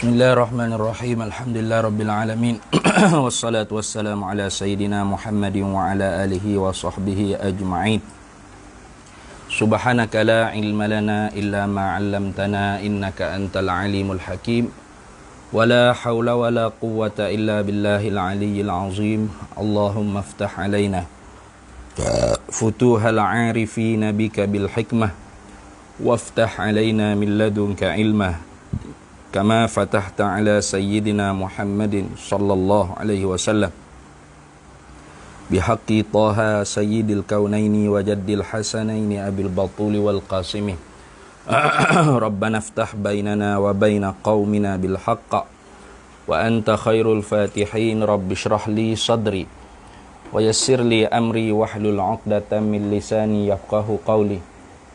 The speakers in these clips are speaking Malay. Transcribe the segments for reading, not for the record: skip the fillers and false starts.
Bismillahirrahmanirrahim. Alhamdulillah rabbil alamin. Wassalatu wassalamu ala sayyidina Muhammadin wa ala alihi wa sahbihi ajma'in. Subhanaka la ilma lana illa ma 'allamtana innaka antal alimul hakim. Wa la hawla wa la quwwata illa billahil aliyyil azim. Allahumma iftah alaina futuhal 'arifina bika bil hikmah waftah alaina min ladunka ilmah kama fatahta ala sayyidina Muhammadin sallallahu alaihi wasallam bihaqqi Taha sayyidil kaunaini wa jaddil hasanaini abil batuli wal qasimi Rabbana iftah bainana wa baina qaumina bil haqq wa anta khairul fatihin rabbi shrah li sadri wa yassir li amri wahlul 'uqdatam min lisani yafqahu qawli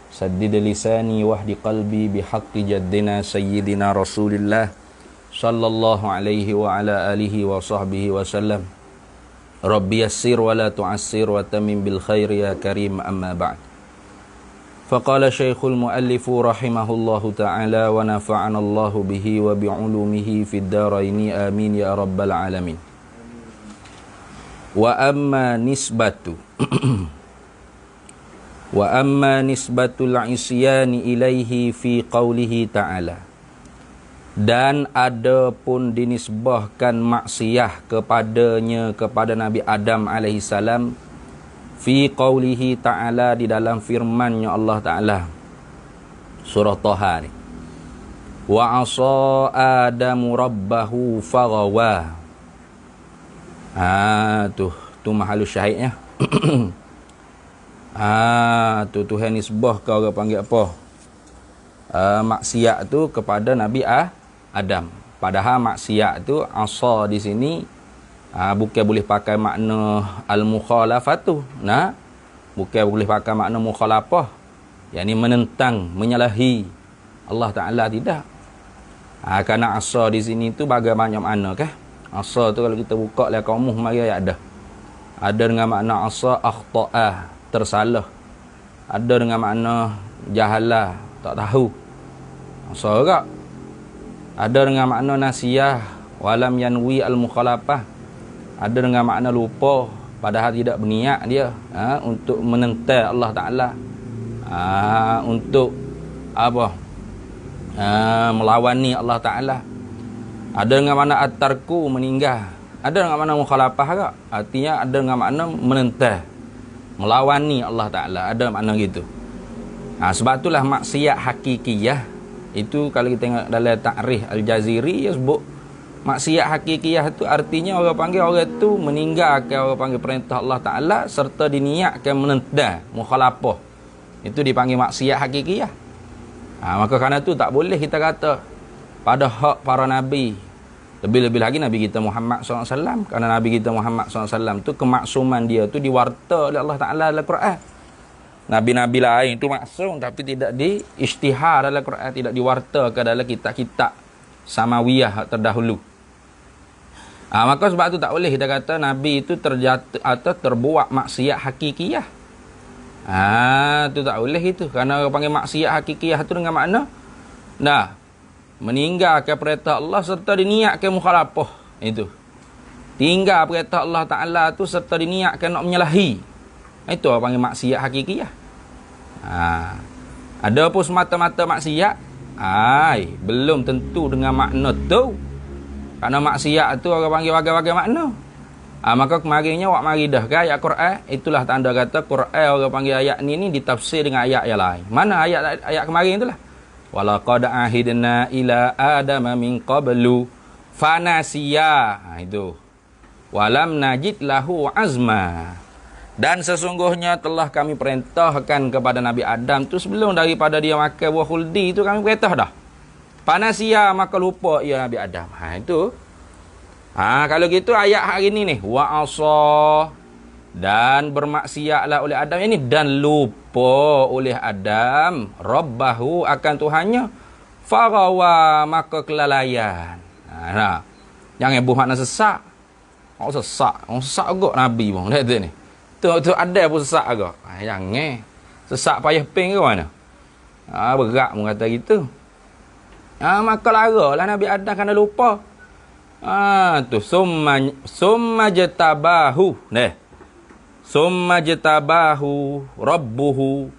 Saddid lisani wahdi qalbi bihaqqi jaddina sayyidina Rasulillah sallallahu alaihi wa ala alihi wa sahbihi wa sallam. Rabbi yassir wa la tu'assir wa tamim bil khair ya karim amma ba'd. Faqala Syekhul Muallifu rahimahullahu ta'ala wa nafa'ana Allahu bihi wa bi'ulumihi fid daraini amin ya rabbal alamin. Wa amma nisbatu Wa amma nisbatul isyani ilaihi fi qawlihi ta'ala. Dan ada pun dinisbahkan maksiyah kepadanya kepada Nabi Adam alaihissalam fi qawlihi ta'ala, di dalam firman-Nya Allah Ta'ala surah Taha ni. Wa asa Adamu rabbahu faghawa. Tu mahalus syahidnya. Tu Tuhan nisbah ke orang panggil apa? Maksiat tu kepada Nabi Adam. Padahal maksiat tu asa di sini bukan boleh pakai makna al-mukhalafatu. Nah, bukan boleh pakai makna mukhalafah. yakni menentang, menyalahi Allah Taala, tidak. Kerana asa di sini tu bagaimana makna kah? Asa tu kalau kita buka lah kaumuh mari ada. Ada dengan makna asa akhta'a, tersalah. Ada dengan makna jahalah, tak tahu. Asa juga. Ada dengan makna nasiyah, walam yanwi al-mukhalafah. Ada dengan makna lupa, padahal tidak berniat dia untuk menentang Allah Taala. Untuk apa? Melawani Allah Taala. Ada dengan makna at-tarku, meninggal. Ada dengan makna mukhalafah juga. Artinya ada dengan makna menentang, melawani Allah Ta'ala. Ada makna gitu. Sebab itulah maksiat hakikiyah itu, kalau kita tengok dalam Ta'rif Al-Jaziri, dia sebut maksiat hakikiyah itu artinya orang panggil orang tu meninggalkan orang panggil perintah Allah Ta'ala serta diniatkan menentang, mukhalafah. Itu dipanggil maksiat hakikiyah. Maka kerana tu tak boleh kita kata pada hak para Nabi, lebih-lebih lagi Nabi kita Muhammad SAW. Kerana Nabi kita Muhammad SAW tu kemaksuman dia tu diwarta oleh Allah Ta'ala dalam Quran. Nabi-Nabi lain tu maksum tapi tidak diisytihar dalam Quran, tidak diwartakan dalam kitab-kitab samawiyah terdahulu. Maka sebab tu tak boleh kita kata Nabi itu terjatuh atau terbuat maksiat hakikiyah. Tu tak boleh itu. Kerana orang panggil maksiat hakikiyah tu dengan makna meninggalkan perintah Allah serta diniatkan mukhalafah. Itu. Tinggal perintah Allah Ta'ala tu serta diniatkan nak menyalahi. Itu orang panggil maksiat hakikiyah. Ada pun semata-mata maksiat, belum tentu dengan makna tu. Kerana maksiat tu orang panggil bagai-bagai makna. Maka kemarinnya awak mari dah ke ayat Quran. Itulah tanda kata Quran orang panggil ayat ni ditafsir dengan ayat yang lain. Mana ayat kemarin itulah? Walaqad ahidna ila adama min qablu fanasiya. Itu. Walam najid lahu azma. Dan sesungguhnya telah kami perintahkan kepada Nabi Adam tu sebelum daripada dia makan buah khuldi tu, kami perintah dah. Fanasiya, maka lupa ia Nabi Adam. Itu. Kalau gitu ayat hari ni ni, wa asa, dan bermaksiatlah oleh Adam ini, dan lupa oleh Adam rabbahu, akan Tuhannya, faghawa, maka kelalaian. Jangan buh makna sesak. Orang sesak agak Nabi pun lihat ni. Tu ada pun sesak agak. Jangan sesak payah ping ke mana. Berat pun kata gitu. Maka laralah Nabi Adam kerana lupa. Tu summa jatabahu. Summa jatabahu rabbuhu.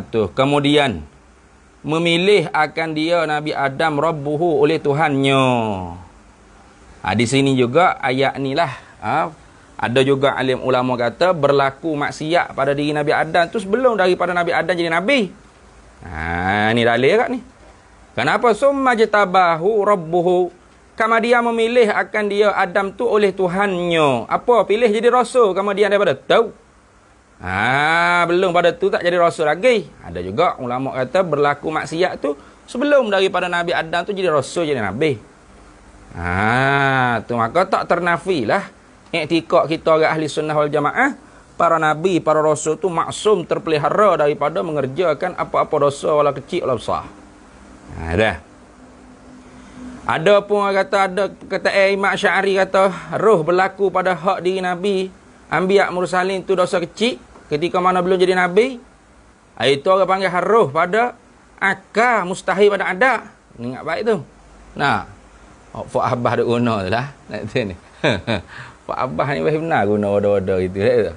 Tu kemudian memilih akan dia Nabi Adam rabbuhu oleh Tuhannya. Di sini juga ayat ni lah. Ada juga alim ulama kata berlaku maksiat pada diri Nabi Adam tu sebelum daripada Nabi Adam jadi Nabi. Ni dalil kat ni. Kenapa summa jatabahu rabbuhu? Kama dia memilih akan dia Adam tu oleh Tuhannya. Apa? Pilih jadi rasul kemudian daripada tahu. Belum pada tu tak jadi rasul lagi. Ada juga ulama kata berlaku maksiat tu sebelum daripada Nabi Adam tu jadi rasul, jadi Nabi. Tu maka tak ternafilah i'tikad kita orang ahli sunnah wal jamaah, para nabi, para rasul tu maksum, terpelihara daripada mengerjakan apa-apa dosa wala kecil wala besar. Dah. Ada pun orang kata Imam Sya'ari kata roh berlaku pada hak diri nabi, anbiya mursalin tu dosa kecil ketika mana belum jadi nabi. Itu orang panggil roh pada akal, mustahil pada ada. Ingat baik tu. Nah, Pak Abah duk guna tu lah. Nak tu ni. Pak Abah ni benar guna order-order gitu.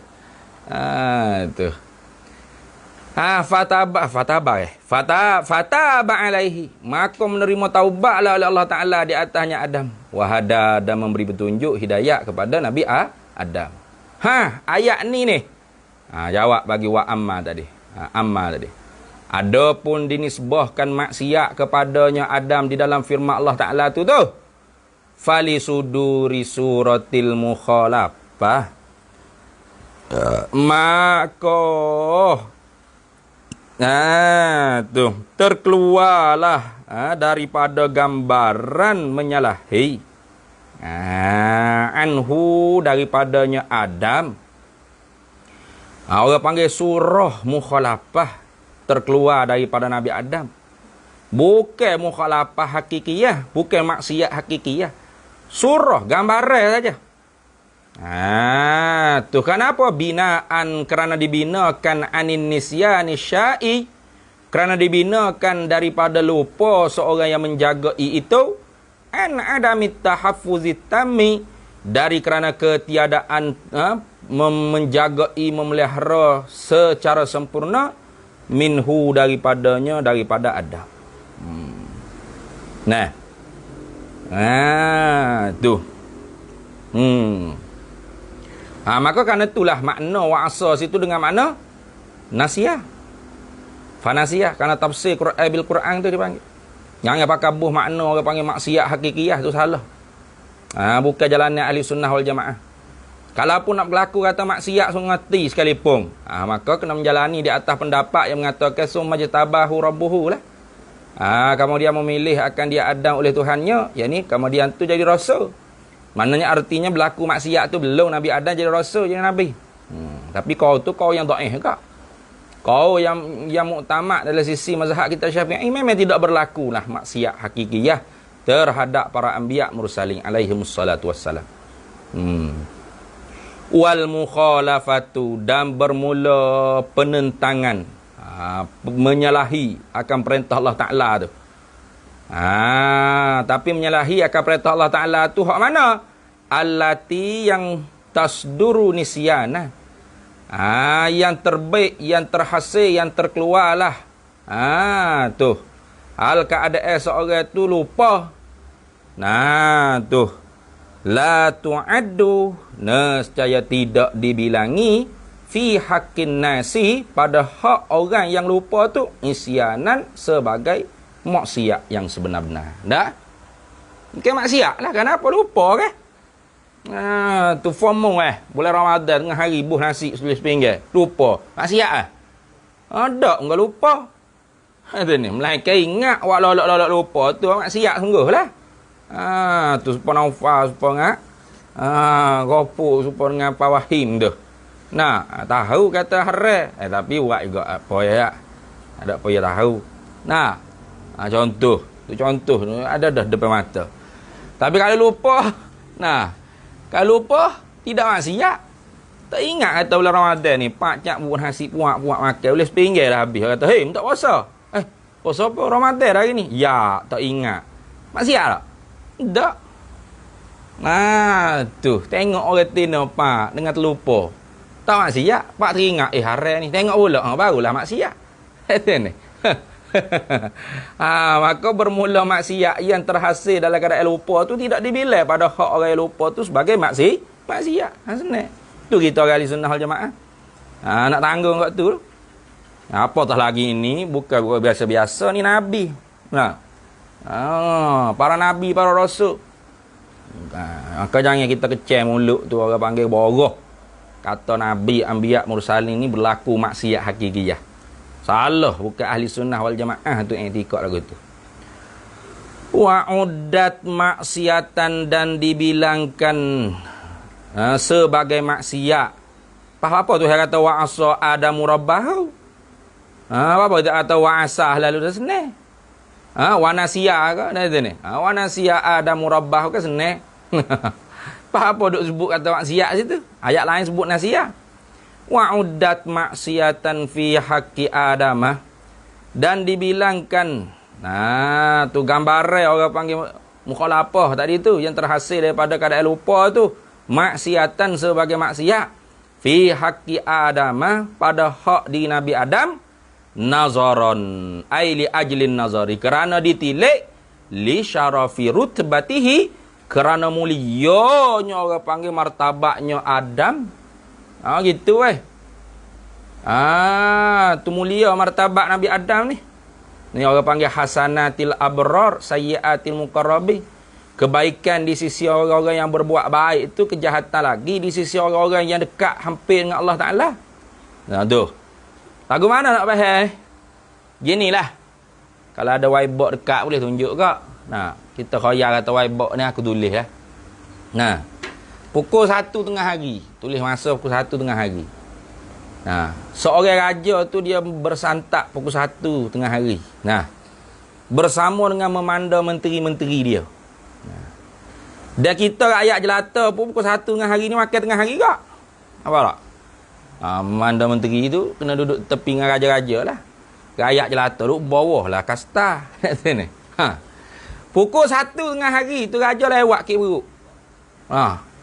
Tu. Fataba alaihi. Maka menerima taubatlah oleh Allah Ta'ala di atasnya Adam. Wahada dan memberi petunjuk hidayah kepada Nabi Adam. Ayat ni. Jawab bagi wa amma tadi. Amma tadi. Adapun dinisbahkan maksiat kepadanya Adam di dalam firman Allah Ta'ala tu. Fali suduri suratil mukhalafah. Maka terkeluarlah daripada gambaran menyalahi anhu daripadanya Adam. Orang panggil surah mukhalafah, terkeluar daripada Nabi Adam. Bukan mukhalafah hakikiyah, bukan maksiat hakikiyah. Surah, gambaran saja. Tu kenapa binaan? Kerana dibinakan anin nisyani syai, kerana dibinakan daripada lupa seorang yang menjaga itu, an adamit tahaffuzit tammi, dari kerana ketiadaan menjagai, memelihara secara sempurna minhu daripadanya, daripada Adam. Tu. Maka kerana itulah makna wa'asa situ dengan makna nasiyah. Fanasiyah, kerana tafsir Quran bil Quran tu dipanggil. Yang pakai buh makna orang panggil maksiat hakikiyah tu salah. Bukan jalannya ahli sunnah wal jamaah. Kalaupun nak berlaku kata maksiat sungati sekalipun, maka kena menjalani di atas pendapat yang mengatakan summa jatabahu rabbuhu lah. Kemudian memilih akan dia Adam oleh Tuhannya, yakni kemudian tu jadi rasul. Maknanya artinya berlaku maksiat tu belum Nabi Adam jadi rasul, jadi nabi. Tapi kau tu kau yang dhaif ke? Kau yang muktamad dalam sisi mazhab kita Syafi'i memang tidak berlakulah maksiat hakikiyah terhadap para anbiya mursalin alaihimus salatu wassalam. Wal mukhalafatu, dan bermula penentangan, menyalahi akan perintah Allah Ta'ala tu. Tapi menyalahi akan perintah Allah Ta'ala tu hak mana? Allati yang tasduru nisyana. Yang terbaik, yang terhasil, yang terkeluarlah. Tu. Hal keadaan seorang tu lupa. Tu. La tu'addu, nescaya tidak dibilangi fi haqqin nasi, pada hak orang yang lupa tu isyanan, sebagai maksiat yang sebenar-benar. Dah? Bukan maksiat lah, kenapa lupa ke? Tu FOMO bulan Ramadan tengah hari buh nasi sebelah sepinggir. Lupa. Maksiat lah. Ada enggak lupa. Itu ni, melainkan ingat walau lupa tu maksiat sungguh lah. Tu supaya Naufal, supaya Gopuk, supaya dengan Pak Wahim tu. Tahu kata haram, tapi buat juga apa ya. Ada apa ya tahu. Contoh, tu contoh ada dah depan mata. Tapi kalau lupa, kalau lupa tidak maksiat. Tak ingat kata bulan Ramadan ni, pak cak buat nasi puak makan boleh sepinggir dah habis. Kata, "Hei, tak puasa." Oh, siapa Ramadan hari ni? Ya, tak ingat. Maksiat tak? Tak. Nah, tu. Tengok orang tina pak dengan terlupa. Tak maksiat. Pak teringat. Hari ni. Tengok pula. Barulah maksiat. Itu ni. Maka bermula maksiat yang terhasil dalam keadaan lupa tu tidak dibilai pada hak orang yang lupa tu sebagai maksiat. Senang. Tu kita orang ahli sunnah wal jamaah. Nak tanggung kat tu. Apatah lagi ini bukan biasa-biasa ni Nabi. Nah. Para Nabi, para Rasul. Maka jangan kita kecil mulut tu orang panggil boroh. Kata Nabi, Anbiya, Mursalin ni berlaku maksiat hakikiyah. Salah, bukan ahli sunnah wal jamaah tu yang tikak lagu tu. Wa'uddat maksiatan dan dibilangkan sebagai maksiat. Faham apa tu saya kata wa'asa Adamu rabbahu? Apa dia kata wa'asa lalu dah senang. Wa nasiya ke dah tu ni. Wa nasiya Adamu rabbahu ke senang. Faham apa duk sebut kata maksiat situ? Ayat lain sebut nasiya. Wa'uddat maksiatan fi haqqi Adamah dan dibilangkan. Nah, tu gambaran orang panggil mukhalafah tadi tu yang terhasil daripada keadaan lupa tu. Maksiatan sebagai maksiat fi haqqi Adamah pada hak di Nabi Adam nazaron ai li ajlin nazari kerana ditilik li syarafi rutbatihi kerana mulianya orang panggil martabatnya Adam. Gitu tu mulia martabat Nabi Adam ni. Ni orang panggil hasanatil abrar sayyiatil muqarrabin. Kebaikan di sisi orang-orang yang berbuat baik itu, kejahatan lagi di sisi orang-orang yang dekat hampir dengan Allah Taala. Nah tu. Lagu mana nak faham? Ginilah. Kalau ada whiteboard dekat boleh tunjuk ke? Nah, kita khayal kata whiteboard ni aku tulis lah. Nah. Pukul 1 tengah hari. Tulis masa pukul 1 tengah hari. Nah, seorang raja tu dia bersantap pukul 1 tengah hari. Nah, bersama dengan memandang menteri-menteri dia. Nah. Dan kita rakyat jelata pun pukul 1 tengah hari ni makan tengah hari tak? Apa tak? Memandang menteri tu kena duduk tepi dengan raja-raja lah. Rakyat jelata duduk bawah lah kasta. Pukul 1 tengah hari tu raja lewat kek beruk.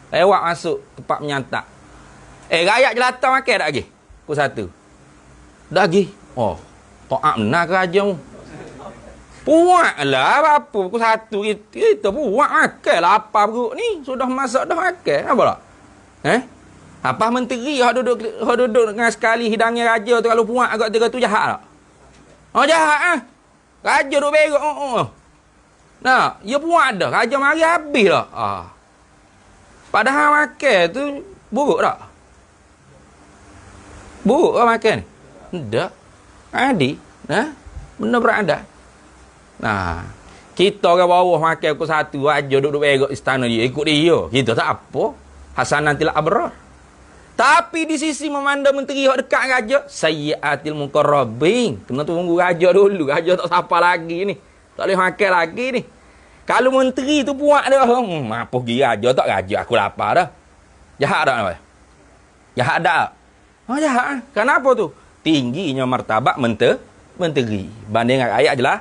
Lewat masuk tempat menyantap. Rakyat jelata makan tak lagi? Pukul 1. Dah lagi? Taat benar ke raja mu? Puak lah apa pukul 1 kita puak makan lah apa perut ni. Sudah masak dah makan. Apa tak? Apa menteri yang duduk dengan sekali hidangnya raja tu kalau puak agak tiga tu jahat tak? Jahat ah. Raja duduk berak. Nah, dia puak dah. Raja mari habis lah. Padahal makan tu buruk tak? Buruk lah makan. Tak. Adik. Benda berada. Nah, kita orang bawah makan pukul 1 aja duduk berak istana dia. Ikut dia. Kita tak apa. Hasanatil abrar. Tapi di sisi memandang menteri yang dekat raja, sayyiatil muqarrabin. Kena tunggu raja dulu. Raja tak siapa lagi ni. Tak boleh makan lagi ni. Kalau menteri tu puak dia, apa pergi raja tak raja, aku lapar dah. Jahat tak apa? Jahat tak? Jahat. Kenapa tu? Tingginya martabat menteri. Banding dengan ayat jelas.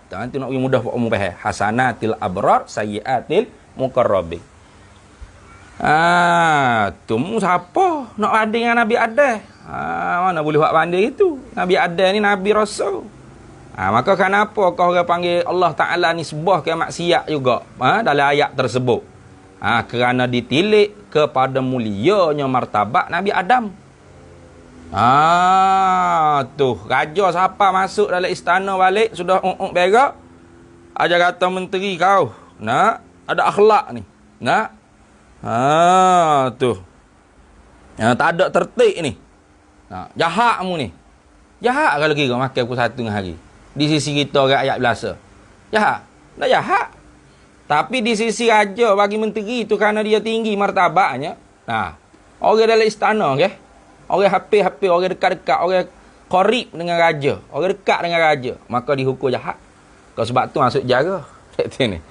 Nanti nak mudah buat umum faham. Hasanatil abrar, sayyiatil muqarrabin. Tu siapa nak banding dengan Nabi Adam? Mana boleh buat banding itu? Nabi Adam ni Nabi Rasul. Maka kenapa kau orang panggil Allah Ta'ala ni sebuah ke maksiat juga dalam ayat tersebut? Kerana ditilik kepada mulianya martabat Nabi Adam. Tu raja siapa masuk dalam istana balik sudah berak, aja kata menteri kau nak ada akhlak ni, nak tu tak ada tertib ni, jahat mu ni, jahat kalau kira makan pukul 1 tengah hari. Di sisi kita rakyat biasa jahat, tak jahat. Tapi di sisi raja bagi menteri itu kerana dia tinggi martabatnya, orang dalam istana orang hampir-hampir, orang dekat-dekat, orang qarib dengan raja, orang dekat dengan raja, maka dihukum jahat. Kau sebab tu masuk penjara. Ni.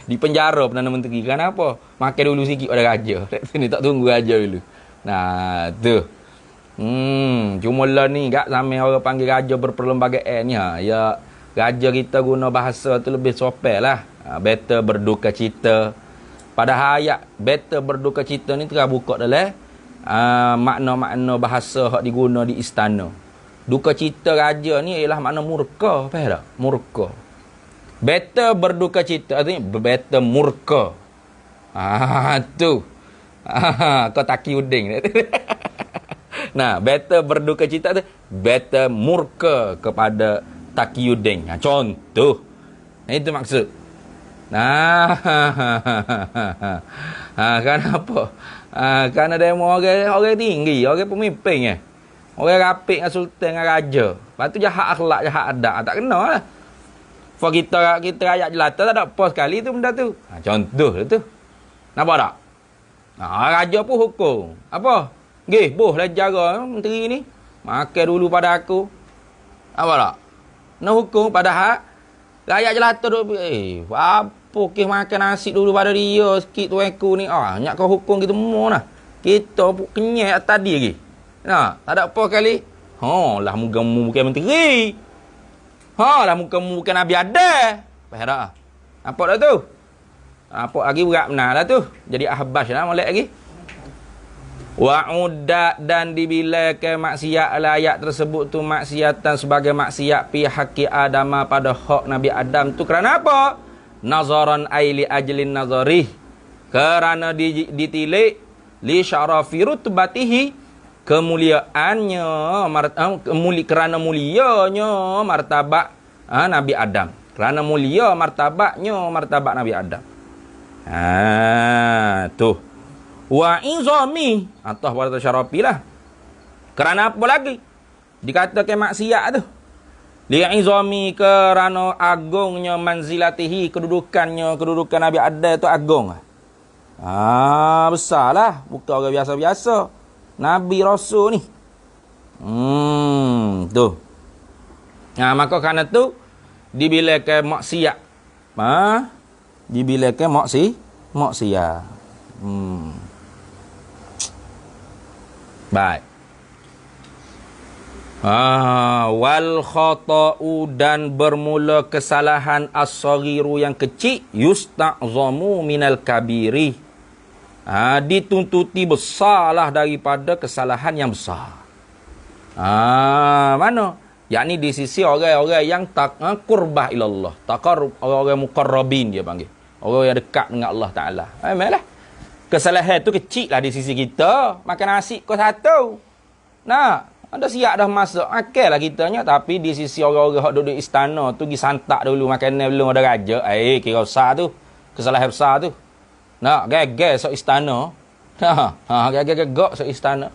Di penjara Perdana Menteri. Kenapa? Makan dulu sikit pada raja. Ni tak tunggu raja dulu. Nah, tu. Cuma lah ni gak sampai orang panggil raja berperlembagaan ni. Ya Raja kita guna bahasa tu lebih sopan lah. Better berduka cita. Pada ayat better berduka cita ni tengah buka dalam makna-makna bahasa hak diguna di istana. Duka cita raja ni ialah makna murka. Faham tak? Murka. Better berduka cita artinya better murka. Tu. Kau taki uding. Nah, better berduka cita tu better murka kepada Taqiyuddin. Contoh. Itu maksud. Nah, kenapa? Kerana demo orang tinggi, orang pemimpin orang rapik dengan sultan dengan raja. Lepas tu jahat akhlak, jahat adab, tak kena lah. For kita rakyat jelata tak ada apa sekali tu benda tu. Contoh tu. Nampak tak? Raja pun hukum. Apa? Gih, boh dah jaga menteri ni. Makan dulu pada aku. Nampak tak? Nak hukum padahal rakyat jelata duk apa ke makan nasi dulu pada dia sikit tu aku ni. Nyak kau hukum kita semua lah. Kita pun kenyat tadi lagi. Nah, tak ada apa kali. Lah muka-mu bukan menteri. Lah muka-mu bukan Nabi ada. Faham tak? Nampak dah tu? Nampak lagi berat benar lah tu. Jadi ahbas lah molek lagi. Wa'udda dan dibilangkan maksiat ayat tersebut tu maksiatan sebagai maksiat pi haqqi Adama pada hak Nabi Adam tu kerana apa? Nazaran aili ajlin nazarih. Kerana ditilik li syarafi rutbatihi kemuliaannya kerana mulianya martabat Nabi Adam. Kerana mulia martabatnya martabat Nabi Adam. Tuh. Wa izami atau pada syarafi lah. Kerana apa lagi? Dikatakan maksiat tu. Li izami kerana agungnya manzilatihi kedudukan Nabi Adam tu agung. Besarlah, bukan orang biasa-biasa. Nabi Rasul ni. Tu. Maka kerana tu dibilangkan maksiat. Dibilangkan maksiat. Baik. Wal khata'u dan bermula kesalahan as-saghiru yang kecil yusta'zamu minal kabiri. Dituntuti besarlah daripada kesalahan yang besar. Mana? Yakni di sisi orang-orang yang qurbah ilallah. Orang-orang muqarrabin dia panggil. Orang yang dekat dengan Allah Ta'ala. Memanglah. Kesalahan tu kecil lah di sisi kita. Makan nasi kau satu. Nah, ada siap dah masuk. Makan lah kitanya. Tapi di sisi orang-orang yang duduk istana tu, pergi santak dulu makanan belum ada raja. Kira besar tu. Kesalahan besar tu. Nah, gagal sok istana. Gagal sok istana.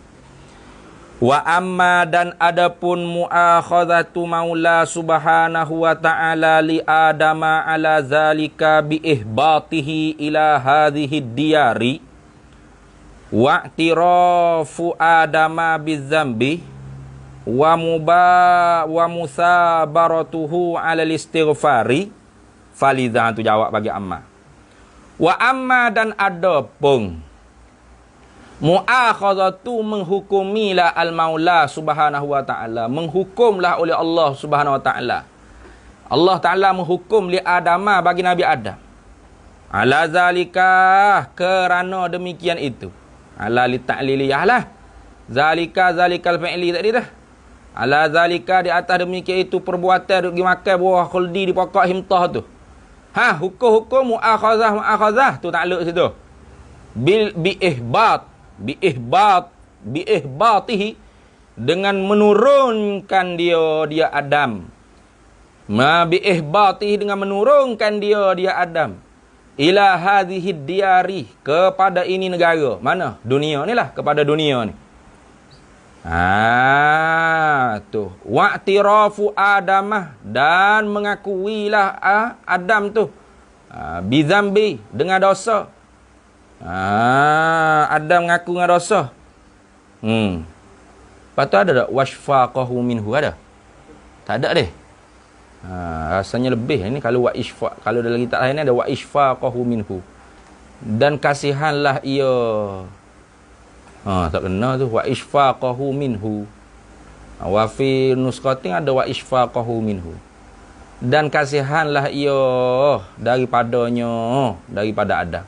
Wa amma dan adapun mu'akhadhatu maula subhanahu wa ta'ala li adama ala zalika bi ihbatihi ila hadhihi diyari wa i'tirafu adama bizambi wa musabaratuhu ala istighfari falidha tu jawab bagi amma. Wa amma dan adapun mu'akhadhatu menghukumilah al-maula subhanahu wa ta'ala. Menghukumlah oleh Allah subhanahu wa ta'ala. Allah ta'ala menghukum li Adama bagi Nabi Adam. Ala zalika kerana demikian itu. Ala li ta'liliyah lah. Zalikal fi'li tadi dah. Ala zalika di atas demikian itu perbuatan pergi makan buah khuldi di pokok himtah tu. Hukum mu'akhazah tu takluk situ. Biihbatihi dengan menurunkan dia Adam. Biihbatihi dengan menurunkan dia Adam. Ila hadhihi diyari kepada ini negara. Mana? Dunia ni lah, kepada dunia ni. Tu. Wa'tirafu Adamah dan mengakuilah Adam tu. Bizambi dengan dosa. Adam mengaku dengan dosa. Lepas tu ada tak? Washfaqahu minhu ada? Tak ada deh. Rasanya lebih. Ini kalau wa'ishfaq. Kalau dalam kitab lain ada wa'ishfaqahu minhu. Dan kasihanlah ia. Tak kena tu. Wa'ishfaqahu minhu. Wa fi nusqatin ada wa'ishfaqahu minhu. dan kasihanlah ia daripada Adam.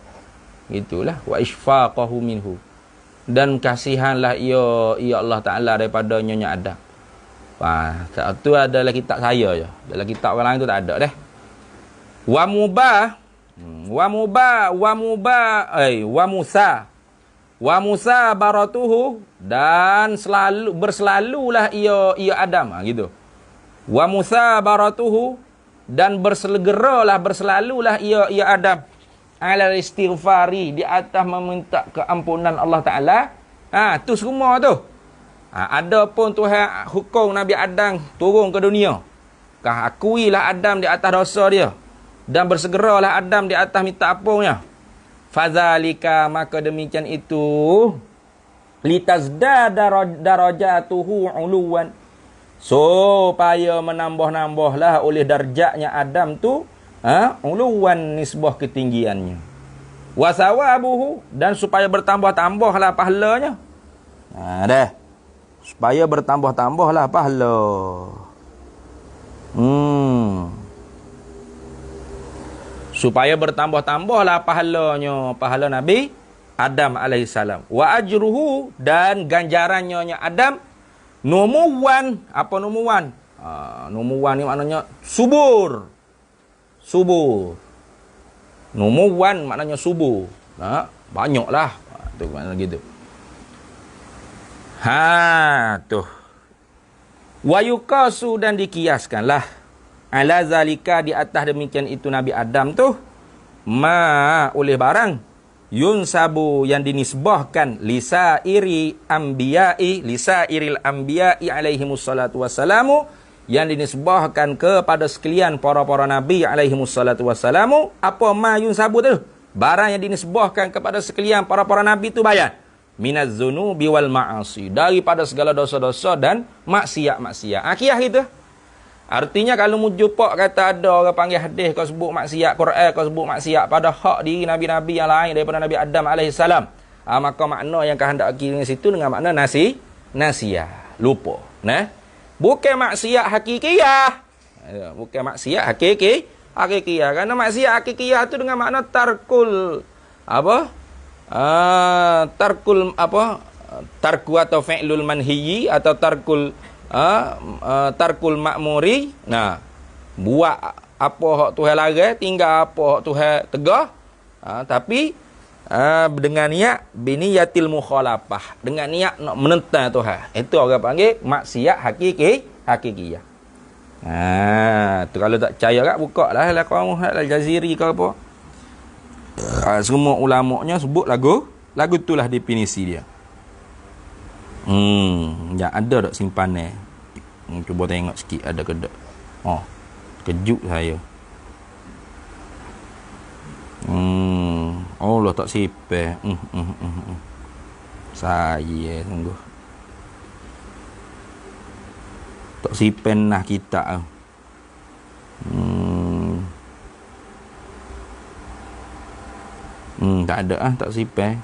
Gitulah, wa isfaqahu minhu, dan kasihanlah ia Allah Taala daripada nyonya Adam. Wah, tu adalah kitab saya je. Dalam kitab orang lain tu tak ada dah. Wa Musa baratuhu, dan berselalulah ia Adam, gitu. Wa Musa baratuhu, dan berselalulah ia Adam ala istighfari, di atas meminta keampunan Allah Taala. Tu semua tu. Ada pun Tuhan hukum Nabi Adam turun ke dunia. Akuilah Adam di atas dosa dia, dan bersegeralah Adam di atas minta ampunnya. Fadzalika, maka demikian itu, litazdada darajatuhu uluwan, supaya menambah-nambahlah oleh darjatnya Adam tu, uluwan, nisbah ketinggiannya. Wasawabuhu, dan supaya bertambah-tambahlah pahalanya. Dah. Supaya bertambah-tambahlah pahala. Supaya bertambah-tambahlah pahalanya, pahala Nabi Adam alaihissalam. Wa ajruhu, dan ganjarannya Adam, numuwan. Apa numuwan? Numuwan ni maknanya subur. Numuwan maknanya subur. Banyaklah. Tu maknanya gitu. Tuh. Wa yuqasu, dan dikiaskanlah ala zalika, di atas demikian itu Nabi Adam tu, oleh barang yunsabu, yang dinisbahkan lisairil anbiya'i alaihimus salatu wassalamu, yang dinisbahkan kepada sekalian para nabi alaihimus salatu wassalamu. Apa ma yunsabu tu? Barang yang dinisbahkan kepada sekalian para nabi tu bayan minaz zunubi wal ma'asi, daripada segala dosa-dosa dan maksiat-maksiat. Akiah itu. Artinya kalau mu jumpa kata ada orang panggil hadis kau sebut maksiat Quran, kau sebut maksiat pada hak diri nabi-nabi yang lain daripada Nabi Adam alaihissalam, maka makna yang kehendak kira situ dengan makna nasiah, lupa. Bukan maksiat hakikiyah. Bukan maksiat hakikiyah. Karena maksiat hakikiyah tu dengan makna tarku atau fi'lul manhiyi, atau tarkul ma'muri. Buat apa hak Tuhan larang, tinggal apa hak Tuhan tegah, tapi dengan niat biniyatil mukhalafah, dengan niat nak menentang Tuhan. Itu orang panggil maksiat hakikiyah. Tu kalau tak percaya kat, buka lah kamu Al-Jaziri ke apa. Semua ulama'nya sebut lagu itulah definisi dia. Ya, ada tak simpanan? Cuba tengok sikit ada ke tak. Kejut saya. Allah tak simpan. Saya sungguh tak simpan lah kita. Tak ada tak simpan.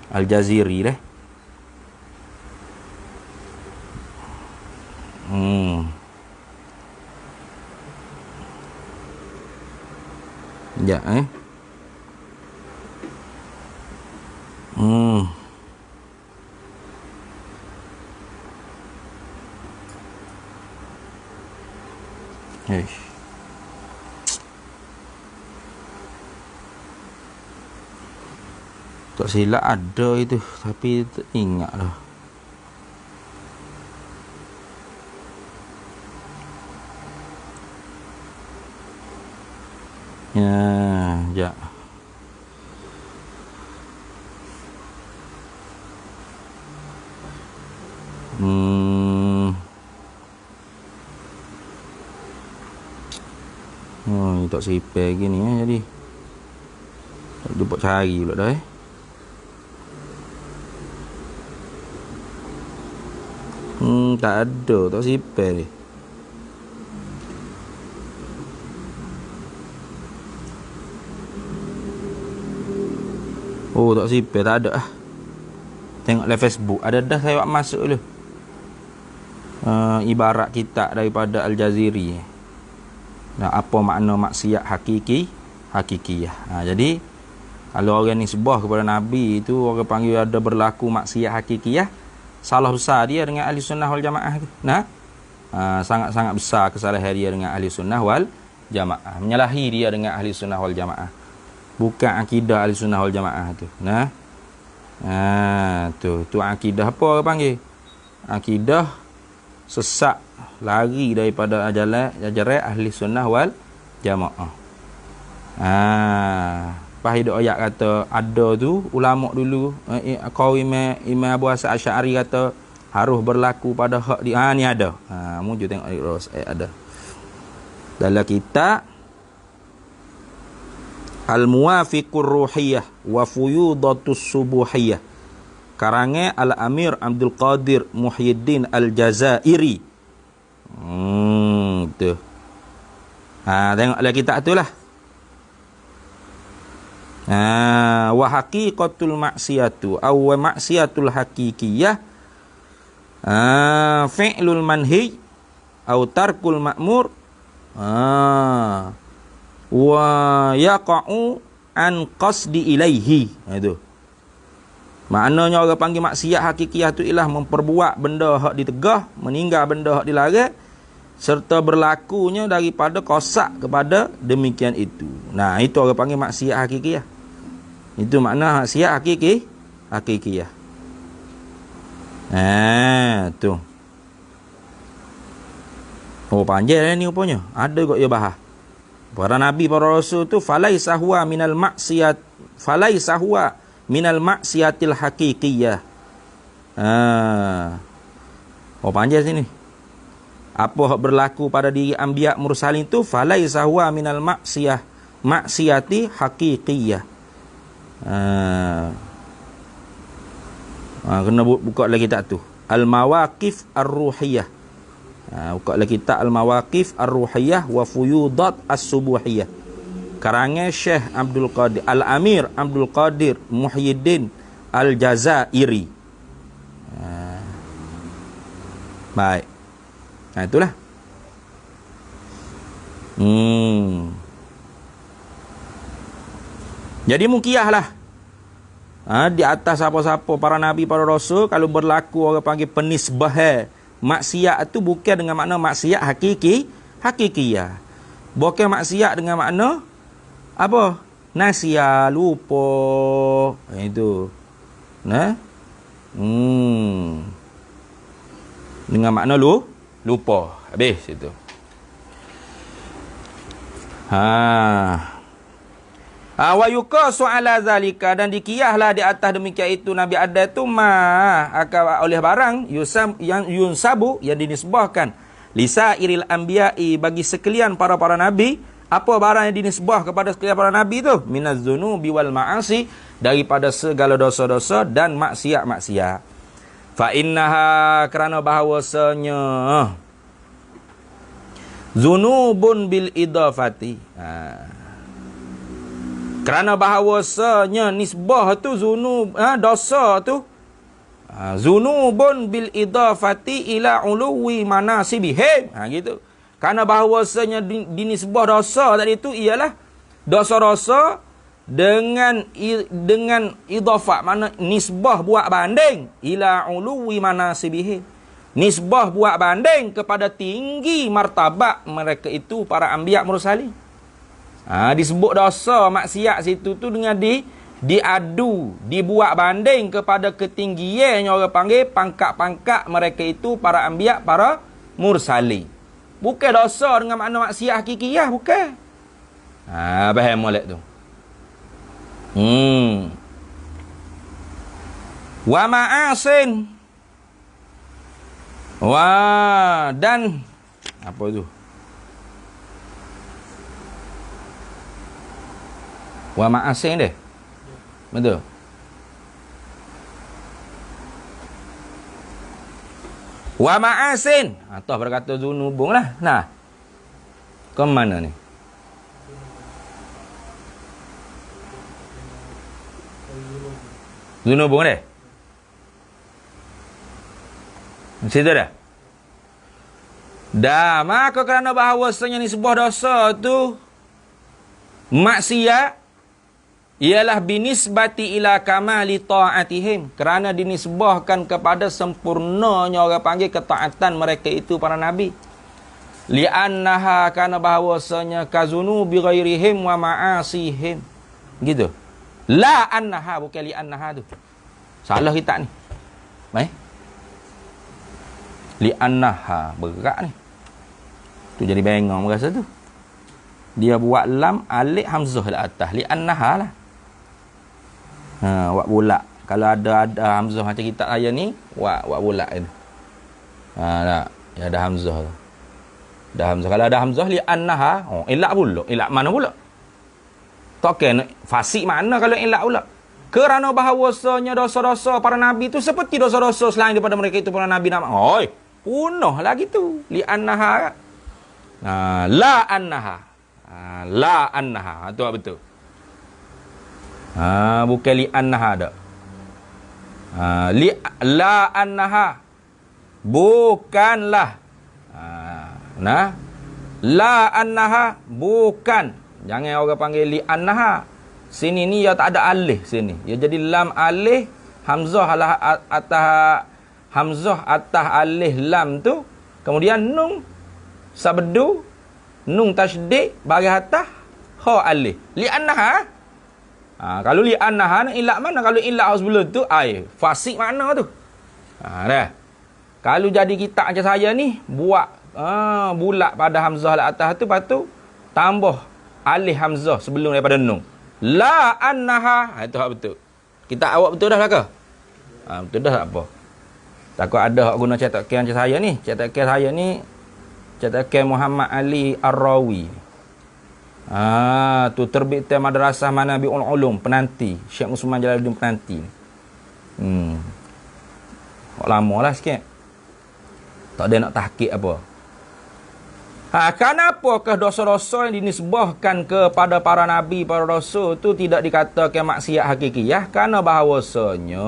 Al-Jaziri dah. Ya, tak silap ada itu, tapi tak ingat dah. Ya. Tak sipai gini jadi. Tak jumpa cari pula dah tak ada, tak sipai ni. Tak sipai, tak ada. Tengok live Facebook, ada dah saya buat masuk dulu. Ibarat kitab daripada Al-Jaziri. Nah, apa makna maksiat hakikiyah. Jadi kalau orang nisbah kepada Nabi itu orang panggil ada berlaku maksiat hakikiyah, salah besar dia dengan ahli sunnah wal jamaah tu. Nah, sangat-sangat besar kesalahan dia dengan ahli sunnah wal jamaah. Menyalahi dia dengan ahli sunnah wal jamaah. Bukan akidah ahli sunnah wal jamaah tu. Nah. Tu akidah apa orang panggil? Akidah sesat, lari daripada ajaran ahli sunnah wal jamaah. Pas hidup ayat kata ada tu ulama dulu kau Imam Abu Hasan Asy'ari kata harus berlaku pada hak di ni ada. Mujur tengok ada. Dalam kitab Al-Muwafiqur Ruhiyah wa Fuyudatus Subuhiyah karangan Al-Amir Abdul Qadir Muhyiddin Al-Jazairi. Tu. Tengoklah kitab tu lah. Wa haqiqatul maksiyatu aw maksiatul haqiqiyah fi'lul manhi aw tarkul ma'mur wa yaqa'u an qasdi ilaihi. Itu maknanya orang panggil maksiat hakikiyah tu ialah memperbuat benda hak ditegah, meninggal benda hak dilarang, serta berlakunya daripada kosak kepada demikian itu. Nah, itu orang panggil maksiat hakikiyah. Itu makna maksiat hakikiyah. Tu. Oh, panjang ni rupanya. Ada kot dia bahas. Para nabi, para rasul tu falaisa huwa minal maksiatil hakikiyah. Oh, panjang sini. Apa hak berlaku pada diri anbiya mursalin tu falaisa huwa minal maksiati hakikiyah. Kena buka lagi kitab tu Al-Mawaqif Ar-Ruhiyah. Buka lagi kitab Al-Mawaqif Ar-Ruhiyah wa Fuyudat As-Subuhiyah karangan Syekh Abdul Qadir Al-Amir Abdul Qadir Muhyiddin Al-Jazairi. Baik. Itulah. Jadi mungkiahlah di atas siapa-siapa para nabi, para rasul, kalau berlaku orang panggil penisbah maksiat itu bukan dengan makna maksiat hakikiyah. Bukan maksiat dengan makna apa? Nasia, lupa. Itu. Nah. Dengan makna lupa. Habis itu. Wa yuqasu ala zalika, dan dikiyahlah di atas demikian itu Nabi Adam tu akan oleh barang yang yunsabu, yang dinisbahkan lisairil anbiya'i, bagi sekalian para nabi. Apa barang yang dinisbah kepada sekalian para nabi tu? Minaz dzunubi wal ma'asi, daripada segala dosa-dosa dan maksiat-maksiat. Fa innaha, kerana bahawasanya dzunubun bil idafati. Kerana bahawasanya nisbah tu zunub, dosa tu zunubun bil idafati ila uluwi manasibihim. Gitu. Kerana bahawasanya dinisbah dosa tadi tu ialah dosa-dosa dengan idafah, mana nisbah buat banding ila uluwi manasibihim. Nisbah buat banding kepada tinggi martabat mereka itu para anbiya mursalin. Disebut dosa maksiat situ tu dengan diadu, dibuat banding kepada ketinggiannya orang panggil pangkat-pangkat mereka itu para anbiya, para mursalin. Bukan dosa dengan makna maksiat hakikiyah, bukan. Faham molek tu. Wa ma'asin. Dan apa tu? Wa ma'asin deh. Betul. Wa ma'asin. Atau berkata zunubung lah. Nah. Ke mana ni? Zunubung deh. Situ dah. Dah, maka kerana bahawasanya ni sebuah dosa tu maksiat ialah binisbati ila kamali ta'atihim, kerana dinisbahkan kepada sempurnanya orang panggil ketaatan mereka itu para nabi. Li'annaha, kana bahawasanya kazunu bi ghairihim wa ma'asihim. Gitu. La annaha, bukan li'annaha tu. Salah kita ni. Baik. Li'annaha, berat ni. Tu jadi bengong rasa tu. Dia buat lam alif hamzah di atas. Li'annaha lah. Buat bulat. Kalau ada hamzah macam kita saya ni, buat bulat tu. Tak. Ya ada hamzah tu. Ada hamzah. Kalau ada hamzah li'annaha, ilak pula. Ilak mana pula? Tak kena fasik mana kalau ilak pula? Kerana bahawasanya dosa-dosa para nabi tu seperti dosa-dosa selain daripada mereka itu para nabi nama. Oi, punah lagi tu. Li'annaha. La annaha. La annaha. Itu betul. Bukan li'annaha dak. La annaha. Bukanlah. La annaha, bukan. Jangan orang panggil li'annaha. Sini ni ya tak ada alih sini. Ya jadi lam alih hamzah atas alih lam tu. Kemudian nun sabdu, nun tasydid bagi atas ha alih. Li'annaha. Kalau li'annaha nak ilak mana? Kalau ilak sebelum tu fasik mana tu? Dah. Kalau jadi kitab macam saya ni buat bulat pada hamzah lah atas tu, lepas tu tambah alih hamzah sebelum daripada nun. La annaha. Itu hak betul. Kita awak betul dah ke? Betul dah tak apa. Takut ada hak guna cetakan macam saya ni. Cetakan saya ni cetakan Muhammad Ali Ar-Rawi. Tu terbit Madrasah Manabiul Ulum Penanti, Syekh Usman Jalaluddin Penanti. Lama lah sikit. Tak ada nak tahqiq apa. Kenapakah dosa-dosa yang dinisbahkan kepada para nabi, para rasul tu tidak dikatakan maksiat hakikiyah? Kerana bahawasanya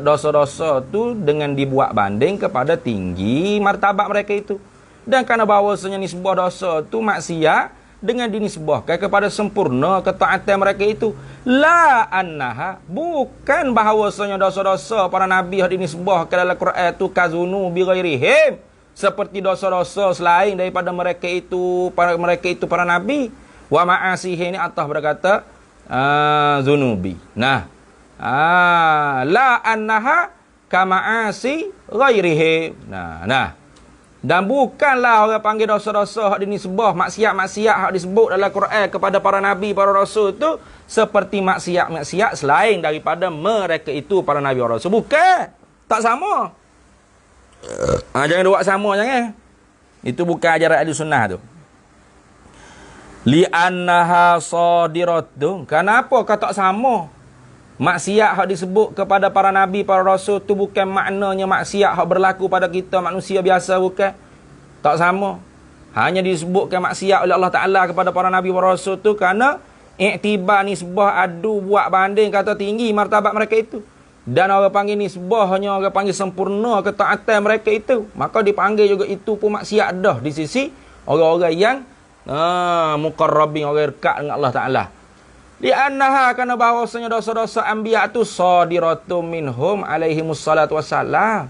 dosa-dosa tu dengan dibuat banding kepada tinggi martabat mereka itu. Dan kerana bahawasanya nisbah dosa tu maksiat dengan dinisbahkan kepada sempurna ketaatan mereka itu. La annaha, bukan bahawasanya dosa-dosa para nabi yang dinisbahkan dalam Quran tu kazunu bi ghairihim, seperti dosa-dosa selain daripada mereka itu para nabi. Wa ma'asihi ni atas berkata zunubi. La annaha kama'asi ghairihi. Dan bukanlah orang panggil dosa-dosa hak dinisbah, maksiat-maksiat hak disebut dalam Quran kepada para nabi, para rasul tu seperti maksiat-maksiat selain daripada mereka itu para nabi, para rasul. Bukan. Tak sama. Jangan buat sama, jangan. Itu bukan ajaran ahli sunnah tu. Li'annaha sadiratun. Kenapa kau tak sama? Maksiat hak disebut kepada para nabi, para rasul tu bukan maknanya maksiat hak berlaku pada kita manusia biasa, bukan. Tak sama. Hanya disebutkan maksiat oleh Allah Ta'ala kepada para nabi, para rasul tu kerana iktibar nisbah adu buat banding kata tinggi martabat mereka itu. Dan orang panggil nisbah hanya orang panggil sempurna ketaatan mereka itu. Maka dipanggil juga itu pun maksiat dah di sisi orang-orang yang muqarrabin, orang dekat dengan Allah Ta'ala. Li'annaha, kerana bahawasanya dosa-dosa anbiya tu sadiratum minhum alaihimus salatu wassalam.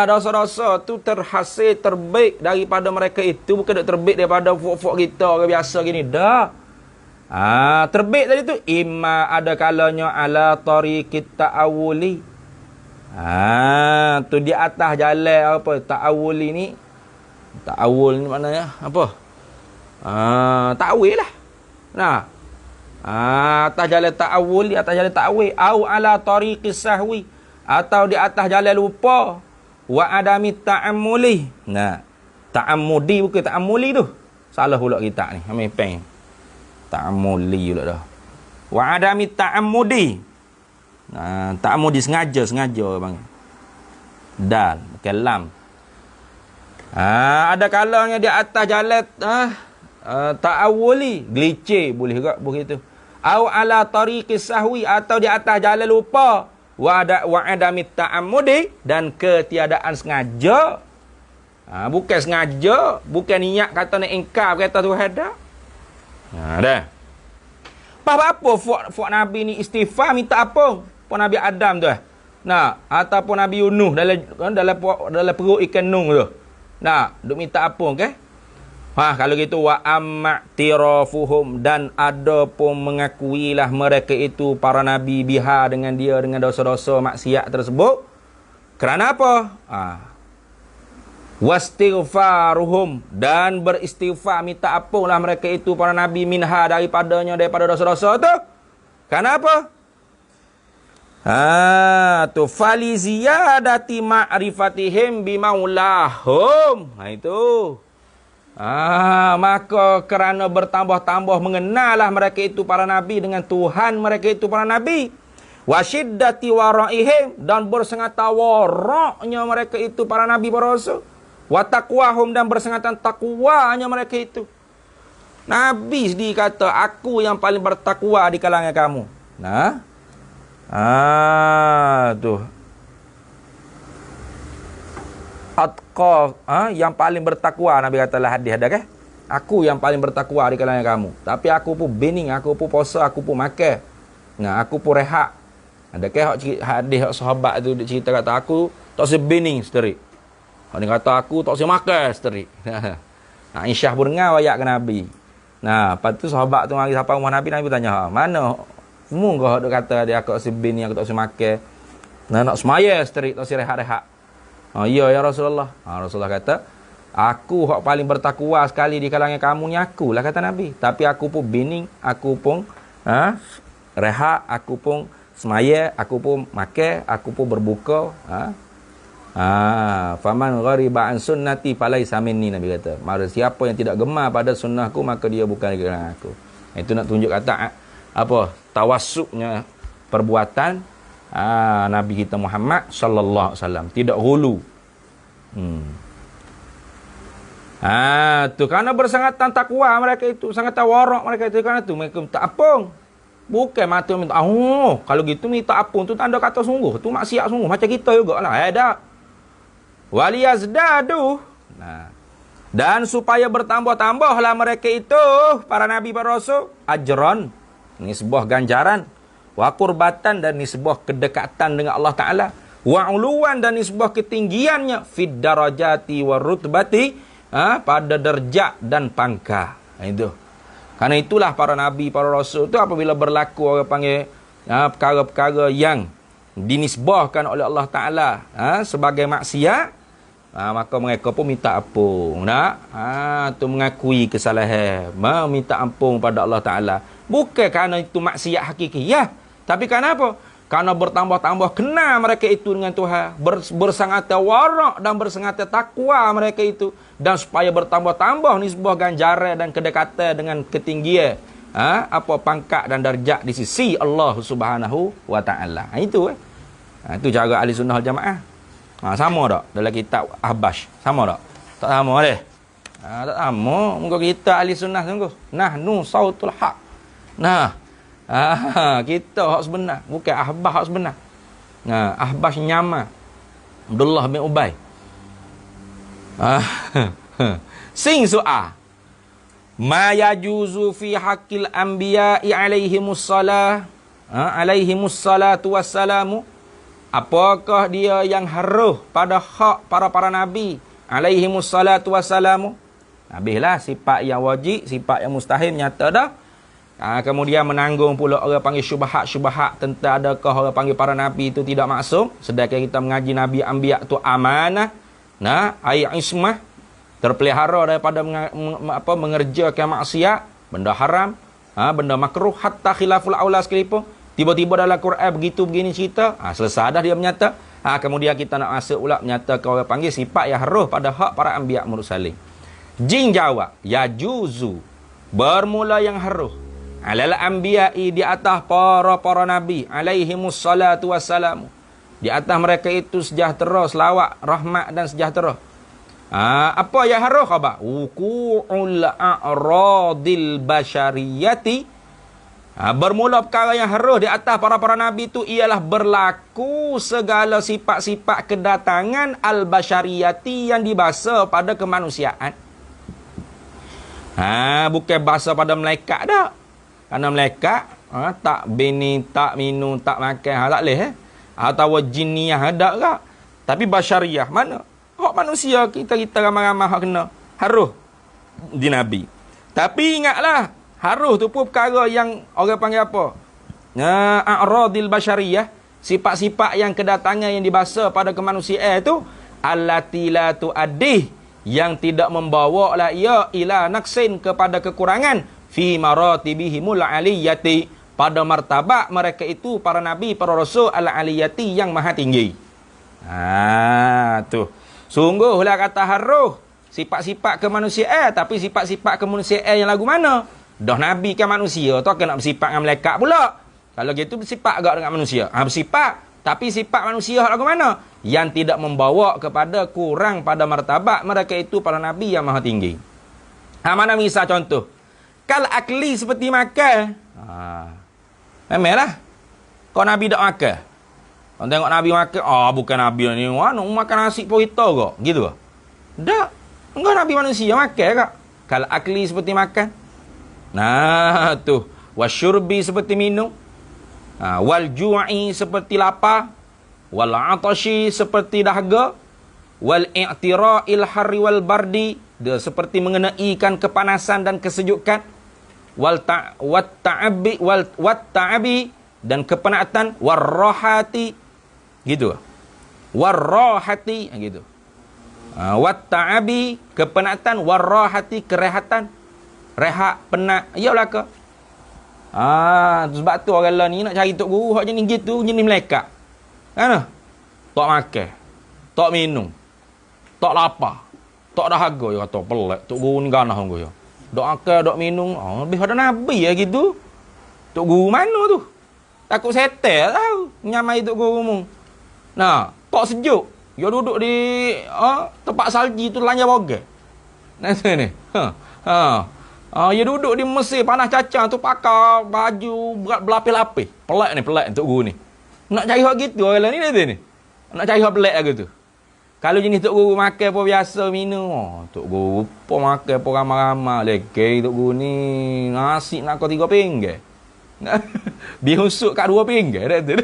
Dosa-dosa tu terhasil, terbit daripada mereka itu. Bukan terbit daripada fok-fok kita orang biasa gini. Dah. Terbit tadi tu imma ada kalanya ala tariqit ta'awuli. Tu di atas jalan apa ta'awuli ni. Ta'awul ni maknanya apa? Ta'wil lah. Atas jalan ta'awul, di atas jalan ta'wil. Au ala tariqis sahwi, atau di atas jalan lupa. Wa adami ta'ammuli. Ta'ammudi bukan ta'ammuli tu. Salah pula kita ni. Ambil pen. Ta'ammuli pula dah. Wa adami ta'ammudi. Ta'ammudi sengaja bang. Dal, bukan lam. Ada kalanya di atas jalan ta'awuli, gelice boleh juga begitu. Au ala tariqis sahwi, atau di atas jalan lupa. Wa adami ta'ammudi, dan ketiadaan sengaja. Bukan sengaja, bukan niat kata nak ingkar kata Tuhan dah. Dah. Apa fuak Nabi ni istighfar minta apa? Puan Nabi Adam tu. Nah, ataupun Nabi Yunus dalam perut ikan nun tu. Nah, duk minta apa ke? Kalau gitu wa amma'tirafuhum, dan ada pun mengakuilah mereka itu para nabi biha dengan dia dengan dosa-dosa maksiat tersebut. Kerana apa? Wastighfaruhum, dan beristighfar minta apalah mereka itu para nabi minha daripada dosa-dosa tu. Kenapa? Tu fali ziyadati ma'rifatihim bimaulahum. Itu. Maka kerana bertambah-tambah mengenallah mereka itu para nabi dengan Tuhan mereka itu para nabi. Wa syiddati waraihim, dan bersengata waraknya mereka itu para nabi para rasul. Wa taqwahum, dan bersengatan takwanya mereka itu. Nabi sendiri kata, aku yang paling bertakwa di kalangan kamu. Tuh. Atqa, yang paling bertakwa, Nabi katalah hadis ada ke? Aku yang paling bertakwa di kalangan kamu. Tapi aku pun bening, aku pun puasa, aku pun makan. Aku pun rehat. Ada ke hadis sahabat tu dia cerita kata aku tak sebening seteri. Dia kata aku tak semakan seteri. Aisyah pun dengar ayat ke Nabi. Lepas tu sahabat tu mari sampai rumah Nabi, Nabi tanya, mana mu kau duk kata dia aku tak sebening, aku tak semakan. Nak semaya seteri, tak rehat-rehat. Ya Rasulullah. Rasulullah kata, aku hak paling bertakwa sekali di kalangan kamu ni akulah, kata Nabi. Tapi aku pun bening, aku pun rehat, aku pun semaya, aku pun makan, aku pun berbuka. Faman ghariba an sunnati falaisa minni, Nabi kata. Maka siapa yang tidak gemar pada sunnahku, maka dia bukan di kalangan aku. Itu nak tunjuk kata tawassuknya perbuatan Nabi kita Muhammad sallallahu alaihi wasallam, tidak hulu. Tu kerana bersangatan takwa mereka itu, sangat warak mereka itu, kerana tu mereka minta apung. Bukan mata minta, kalau gitu minta apung tu tanda kata sungguh, tu maksiat sungguh macam kita jugalah. Tak. Waliyazdadu. Dan supaya bertambah-tambahlah mereka itu para nabi para rasul ajran, ini sebuah ganjaran, wa qurbatan, dan ini sebuah kedekatan dengan Allah Taala, wa uluwan, dan ini sebuah ketinggiannya, fid darajati wa rutbati, pada derajat dan pangkat. Itu. Karena itulah para nabi, para rasul itu apabila berlaku orang panggil perkara-perkara yang dinisbahkan oleh Allah Ta'ala sebagai maksiat, maka mereka pun minta ampun. Tu mengakui kesalahan, meminta ampun pada Allah Ta'ala. Bukan kerana itu maksiat hakiki. Ya, tapi kenapa? Karena bertambah-tambah kenal mereka itu dengan Tuhan, bersangata warak dan bersangata takwa mereka itu, dan supaya bertambah-tambah ni sebuah ganjaran dan kedekatan dengan ketinggian pangkat dan darjat di sisi Allah Subhanahu wa taala. Itu itu cara ahli sunnah wal jamaah. Sama tak dalam kitab Ahbash? Sama tak? Tak sama deh. Tak sama. Muka kita ahli sunnah sungguh. Nahnu sautul haq. Kita hak sebenar, bukan Ahbah hak sebenar. Ahbah nyama Abdullah bin Ubay. Sing soal ma yajuzu fi haqqil anbiya'i alaihimus salatu wassalamu, apakah dia yang harus pada hak para nabi alaihimus salatu wassalamu. Habislah sifat yang wajib, sifat yang mustahil nyata dah. Kemudian menanggung pula orang panggil syubhat-syubhat tentang adakah orang panggil para nabi itu tidak maksum, sedangkan kita mengaji nabi anbiya tu amanah, ismah, terpelihara daripada mengerjakan maksiat, benda haram, benda makruh, hatta khilaful aula sekalipun. Tiba-tiba dalam Quran begini cerita, selesai dah dia menyata. Kemudian kita nak masuk pula menyatakan orang panggil sifat yang harus pada hak para anbiya mursalin. Jin jawab, yajuzu, bermula yang harus alal anbiya'i, di atas para nabi alaihimus salatu wassalamu, di atas mereka itu sejahtera, selawat, rahmat dan sejahtera. Apa yang harus khabar? Wuqu'ul a'radil basyariyati, Bermula perkara yang harus di atas para nabi itu ialah berlaku segala sifat-sifat kedatangan al-basyariyati yang dibahasa pada kemanusiaan. Bukan bahasa pada malaikat dah. Kerana malaikat tak bini, tak minum, tak makan, tak boleh atau jinniyah ada tak. Tapi basyariyah mana? Hak manusia kita ramai-ramai hak kena. Harus di nabi. Tapi ingatlah, harus tu pun perkara yang orang panggil apa? A'radil basyariyah, sifat-sifat yang kedatangan yang dibahasa pada kemanusiaan itu allati la tu'addih, yang tidak membawa lah ia ila naqsin, kepada kekurangan fi maratibihimul aliyati, pada martabat mereka itu para nabi, para rasul al-aliyati, yang maha tinggi. Tu. Sungguhlah kata harus sifat-sifat kemanusiaan, tapi sifat-sifat kemanusiaan yang lagu mana? Dah nabi kan manusia, tu kena bersifat dengan malaikat pula. Kalau gitu bersifat agak dengan manusia. Bersifat, tapi sifat manusia lagu mana? Yang tidak membawa kepada kurang pada martabat mereka itu para nabi yang maha tinggi. Mana misal contoh? Kal akli, seperti makan. Memanglah. Kau nabi tak makan. Kau tengok nabi makan, bukan nabi ni, makan nasi pun kita ke? Gitu ke? Tak. Enggak, nabi manusia makan ke? Kal akli, seperti makan. Tu. Wasyurbi, seperti minum. Wal ju'i, seperti lapar. Wal atashi, seperti dahaga. Wal i'tira'il harri wal bardi, dia seperti mengenaikan kepanasan dan kesejukan. Wal ta'abi, dan kepenatan. Warrahati, gitu. Warrahati, gitu. Wat ta'abi, kepenatan. Warrahati, kerehatan. Rehat, penat. Iyalah ke? Sebab tu orang lah ni nak cari tok guru hak jenis gitu, jenis malaikat. Kan? Tak makan, tak minum, tak lapar, tak dahaga. Dia kata pelik tok guru ni ganah aku ya. Dok makan, dok minum, lebih pada nabi ya gitu. Tok guru mana tu? Takut setel tahu nyamai tok guru mu. Tak sejuk. Dia duduk di tempat salji tu lanjah boga. Ni. Dia duduk di Mesir panas cacang tu, pakai baju berlapis-lapis. Pelik ni tok guru ni. Nak cari hak gitu orang ni ni. Nak cari hak pelik aku tu. Kalau jenis tok guru makan apa biasa minum, tok guru apa makan apa ramai-ramai lagi tok guru ni nasi nak kau 3 pinggir. Biusuk kat 2 pinggir dah tu.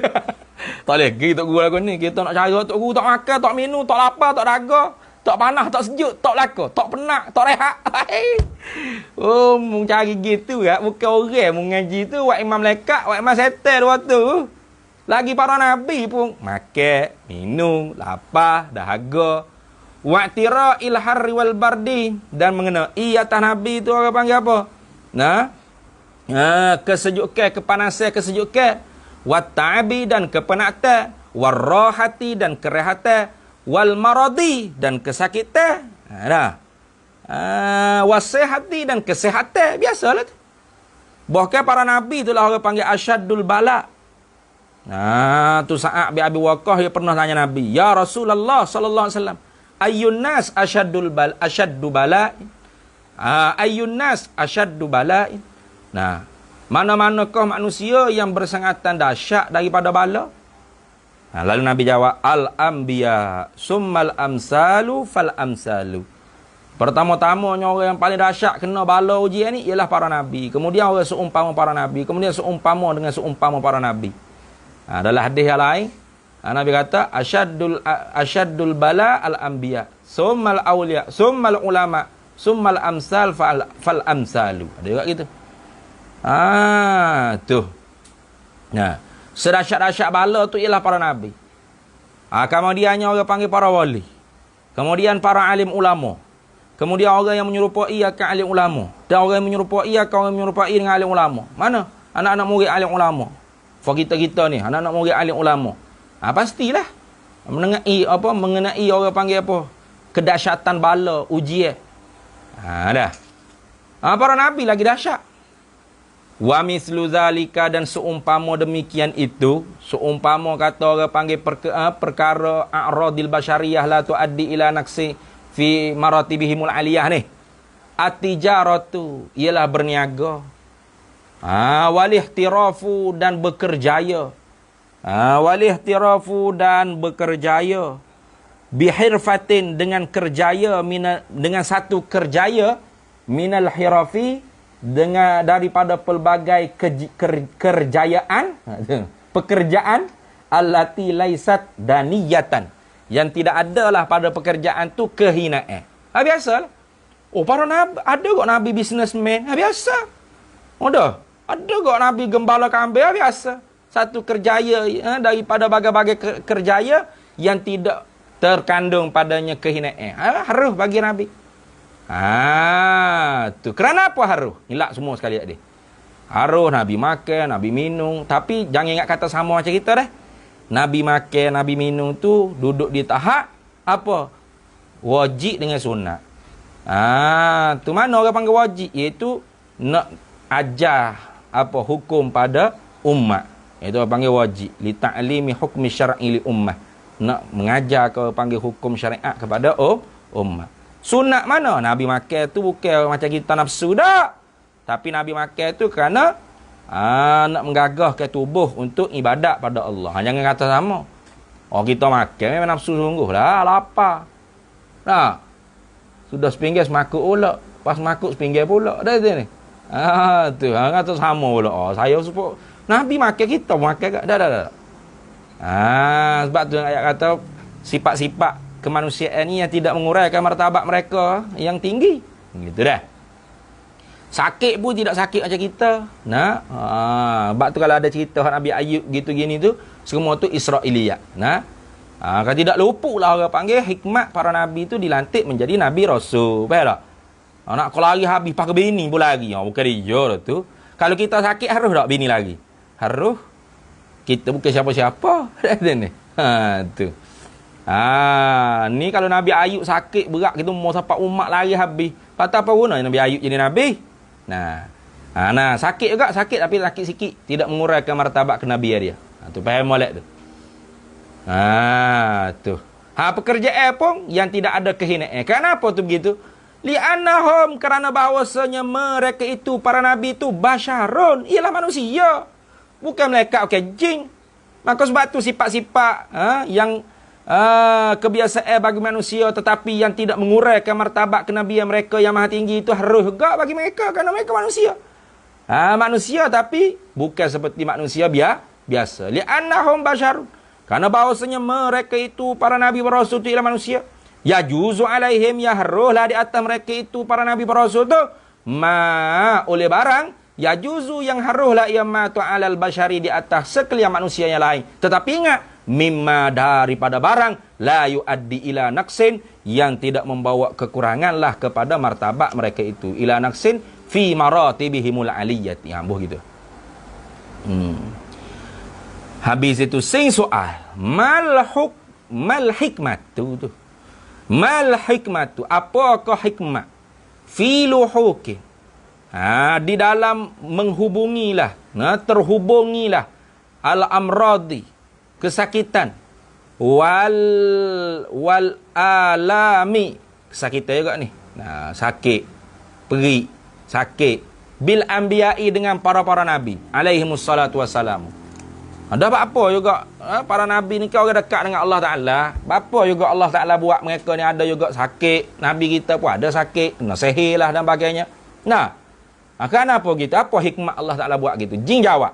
Tak lagi tok guru aku ni. Kita nak cari tok guru tak makan, tak minum, tak lapar, tak dahaga, tak panas, tak sejuk, tak laka, tak penat, tak rehat. Mung cari gitu ya, bukan orang mung ngaji tu wak imam malaikat, wak imam setan waktu. Lagi para nabi pun makan, minum, lapar, dahaga. Wa'tira'il harri wal bardi, dan mengenai atas nabi tu orang panggil apa? Kesejukan, kepanasan, kesejukan. Watta'abi, dan kepenatan. Warrahati, dan kerehatan. Wal maradi, dan kesakitan. Wasihati, dan kesehatan. Biasalah tu. Bahkan para nabi tu lah orang panggil asyaddul bala. Tu Sa'ad bin Abi Waqqas dia pernah tanya Nabi, "Ya Rasulullah sallallahu alaihi wasallam, ayyun nas ashaddu bala'in?" Ayyun nas ashaddu bala'in? Mana-manakah manusia yang bersangatan dahsyat daripada bala? Lalu Nabi jawab, "Al-anbiya, summal amsalu fal amsalu." Pertama-tamanya orang yang paling dahsyat kena bala ujian ni ialah para nabi. Kemudian orang seumpama para nabi, kemudian seumpama dengan seumpama para nabi. Dalam hadis yang lain, Nabi kata asyaddul bala al-anbiya, summal awliya, summal ulama, summal amsal fal amsalu. Ada juga gitu. Tu. Sedahsyat-dahsyat bala tu ialah para nabi. Kemudiannya orang panggil para wali. Kemudian para alim ulama. Kemudian orang yang menyerupai akan alim ulama. Dan orang yang menyerupai akan orang yang menyerupai dengan alim ulama. Mana? Anak-anak murid alim ulama. For kita ni, anak-anak murid alim ulama. Pastilah. Mengenai orang panggil apa? Kedahsyatan bala, ujian. Dah. Para nabi lagi dahsyat. Wa mislu zalika, dan seumpama demikian itu, seumpama kata orang panggil perkara a'radil basyariyah la tuaddi ila naqsi fi maratibihimul aliyah ni. At-tijaratu, ialah berniaga. Walihtirafu dan bekerjaya. Walihtirafu dan bekerjaya. Bihirfatin dengan kerjaya, dengan satu kerjaya, minal hirafi, dengan daripada pelbagai kerjayaan, pekerjaan, allati laisat daniyatan, yang tidak adalah pada pekerjaan tu kehinaan. Biasalah. Para nabi, ada kok nabi businessman, biasa. Ada kok nabi gembala kambing, biasa. Satu kerjaya daripada bagai-bagai kerjaya yang tidak terkandung padanya kehinaan. Harus bagi nabi. Tu kerana apa harus? Hilak semua sekali dia. Harus nabi makan, nabi minum, tapi jangan ingat kata sama macam kita dah. Nabi makan, nabi minum tu duduk di tahap apa? Wajib dengan sunat. Tu mana orang panggil wajib? Iaitu nak ajar apa hukum pada umat. Itu orang panggil wajib. Li ta'limi hukmi syar'i li ummah. Nak mengajar ke panggil hukum syariat kepada umat. Sunat mana? Nabi makan tu bukan macam kita nafsu dah. Tapi Nabi makan tu kerana nak menggagahkan tubuh untuk ibadat pada Allah. Jangan kata sama. Kita makan memang nafsu sungguh lah, lapar. Sudah sepinggir semakuk pula. Pas makuk sepinggir pula. Dah tu ni. Tu kata sama pula. Saya support Nabi makan, kita makan kat. Dah. Sebab tu ayat kata sifat-sifat kemanusiaan ni yang tidak menguraikan martabat mereka yang tinggi. Gitu dah. Sakit pun tidak sakit macam kita. Sebab tu kalau ada cerita Nabi Ayub gitu gini tu, semua tu Israiliyat. Kalau tidak luput lah orang panggil hikmat para nabi tu dilantik menjadi nabi rasul. Faham tak? Nak kalau lari habis pakai bini pun lagi. Bukan dia lah tu. Kalau kita sakit harus tak bini lagi? Harus. Kita bukan siapa-siapa. Ni. Tu. Ni kalau Nabi Ayub sakit berat gitu mau sampai umat lari habis. Patut apa guna Nabi Ayub jadi nabi? Sakit juga, sakit tapi sakit sikit, tidak menguraikan martabat kenabian dia. Tu faham molek tu. Tu. Pekerjaan pun yang tidak ada kehinaan. Kenapa tu begitu? Li'annahum, kerana bahawasanya mereka itu para nabi itu basyarun, ialah manusia. Bukan malaikat, bukan jin. Maka sebab tu sifat-sifat yang kebiasaan bagi manusia tetapi yang tidak menguraikan martabat kenabian mereka yang maha tinggi itu harus juga bagi mereka kerana mereka manusia. Manusia tapi bukan seperti manusia biasa. Li'annahum basyarun. Kerana bahawasanya mereka itu para nabi berasul itu ialah manusia. Ya juzu alaihim, ya haruslah di atas mereka itu para nabi berasul itu oleh barang ya juzu yang haruslah ia matu alal basyari di atas sekalian manusia yang lain. Tetapi ingat, mimma daripada barang la yuaddi ila naqsin, yang tidak membawa kekuranganlah kepada martabat mereka itu. Ila naqsin fi maratibihimul aliyati. Gitu. Habis itu sing soal mal hikmatu tu. Mal hikmatu, apakah hikmat? Fi luhuki. Di dalam menghubungilah, terhubungilah al-amradi, kesakitan, wal alami, kesakitan juga ni. Sakit, perih, sakit. Bil anbiya'i, dengan para-para nabi alaihimus salatu wassalam. Ada apa juga para nabi ni kau dekat dengan Allah Ta'ala. Apa juga Allah Ta'ala buat mereka ni ada juga sakit. Nabi kita pun ada sakit, kena sihir lah dan sebagainya. Kenapa gitu? Apa hikmat Allah Ta'ala buat gitu? Jin jawab.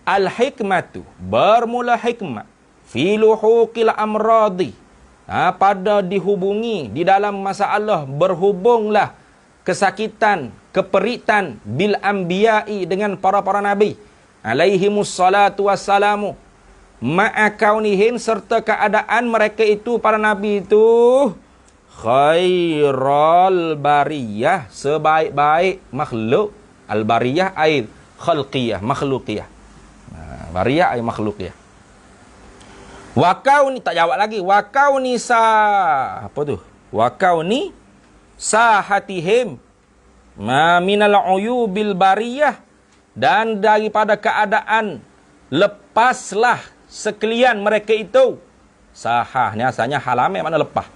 Al-hikmatu, bermula hikmat fi luhuqil amradi, pada dihubungi di dalam masalah berhubunglah kesakitan, keperitan bil anbiya'i, dengan para-para nabi alaihimus salatu wassalamu, ma'a kaunihim, serta keadaan mereka itu para nabi itu khairal bariyah, sebaik-baik makhluk. Al bariyah ay khalqiyah, makhlukiyah. Bariyah ay makhlukiyah. Wa kauni, tak jawab lagi. Wa kauni apa tu? Wa kauni sahatihim ma minal uyubil bariyah, dan daripada keadaan lepaslah sekalian mereka itu. Sahah ni asalnya halameh, mana lepas.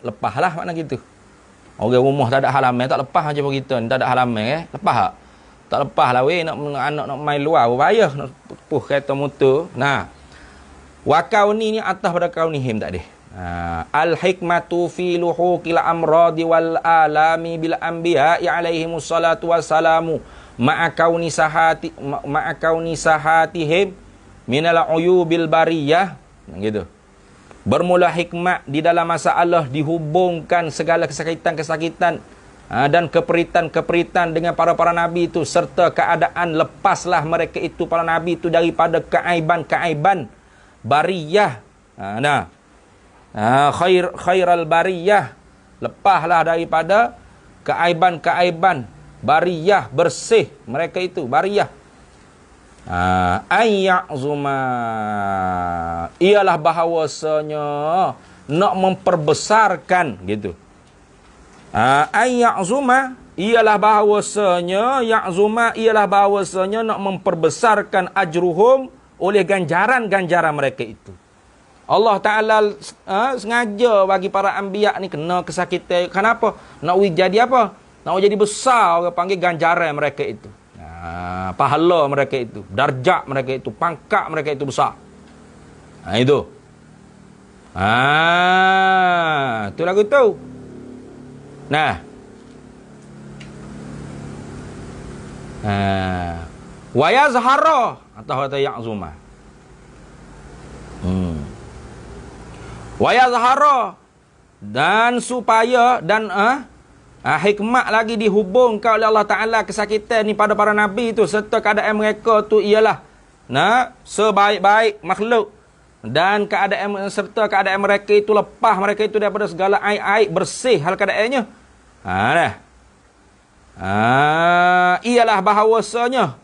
Lepaslah makna gitu. Orang rumah tak ada halameh, tak lepas macam kita ni, tak ada halameh, lepas tak? Tak lepas lah weh, nak anak nak main luar payah nak puh kereta motor. Nah, wa kauni ni atas pada kaunihim tak ada. Al hikmatu fi luhuqil amradi wal alami bil anbiya'i alaihimus salatu wassalamu ma'a kauni sahatihim minal uyubil bariyah, gitu. Bermula hikmat di dalam masalah dihubungkan segala kesakitan-kesakitan dan keperitan-keperitan dengan para nabi itu, serta keadaan lepaslah mereka itu para nabi itu daripada keaiban-keaiban bariyah. Khairal bariyah, lepaslah daripada keaiban-keaiban bariyah, bersih mereka itu bariyah. Ayya'zuma, ialah bahawasanya nak memperbesarkan, gitu. Ayya'zuma, ialah bahawasanya, ya'zuma ialah bahawasanya nak memperbesarkan ajruhum, oleh ganjaran-ganjaran mereka itu. Allah Ta'ala sengaja bagi para anbiya ni kena kesakitan. Kenapa? Nak jadi apa? Nak jadi besar, orang panggil ganjaran mereka itu. Pahala mereka itu, darjat mereka itu, pangkat mereka itu besar. Itu. Itu lagu tu. Nah. Wa yazhara atau kata ya'zuma. Wa yazhara, dan supaya dan hikmat lagi dihubungkan oleh Allah Ta'ala kesakitan ni pada para nabi itu, serta keadaan mereka tu ialah sebaik-baik makhluk, dan serta keadaan mereka itu lepas mereka itu daripada segala aib-aib, bersih hal keadaannya. Ialah bahawasanya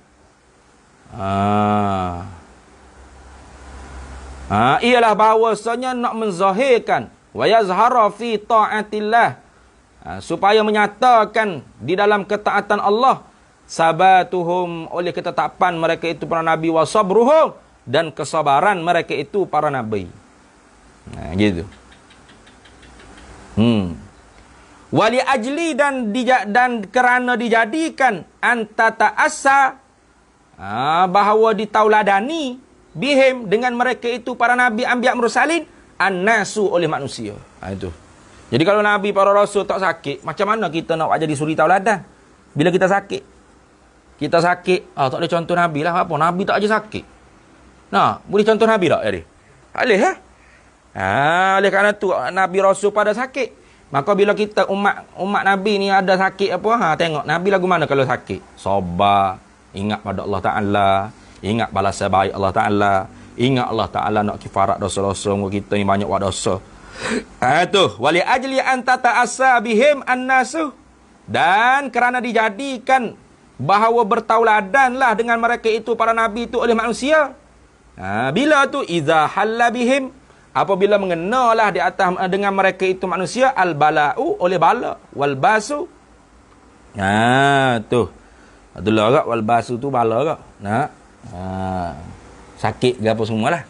ialah bahawasanya nak menzahirkan wa yazhara fi ta'atillah, supaya menyatakan di dalam ketaatan Allah, sabatuhum, oleh ketetapan mereka itu para nabi, wa sabruhum, dan kesabaran mereka itu para nabi. Gitu. Wali ajli, dan kerana dijadikan antata asa, bahawa ditauladani bihim, dengan mereka itu para nabi anbiya mursalin, annasu, oleh manusia. Itu. Jadi kalau nabi para rasul tak sakit, macam mana kita nak jadi suri tauladan? Bila kita sakit, tak ada contoh nabi lah. Apa nabi tak aja sakit? Nah, boleh contoh nabi tak jadi? Boleh oleh kerana tu nabi rasul pada sakit. Maka bila kita umat nabi ni ada sakit apa, tengok nabi lagu mana kalau sakit. Sabar, ingat pada Allah Taala, ingat balasan baik Allah Taala, ingat Allah Taala nak kifarat dosa-dosa kita ni banyak buat dosa. Tu wali ajli anta ta'assa bihim annasu, dan kerana dijadikan bahawa bertauladanlah dengan mereka itu para nabi itu oleh manusia. Bila tu idza halla bihim, apabila mengenalah di atas dengan mereka itu manusia, al bala'u, oleh bala, wal basu. Tu itulah agak wal basu tu bala agak. Sakit ke apa semualah.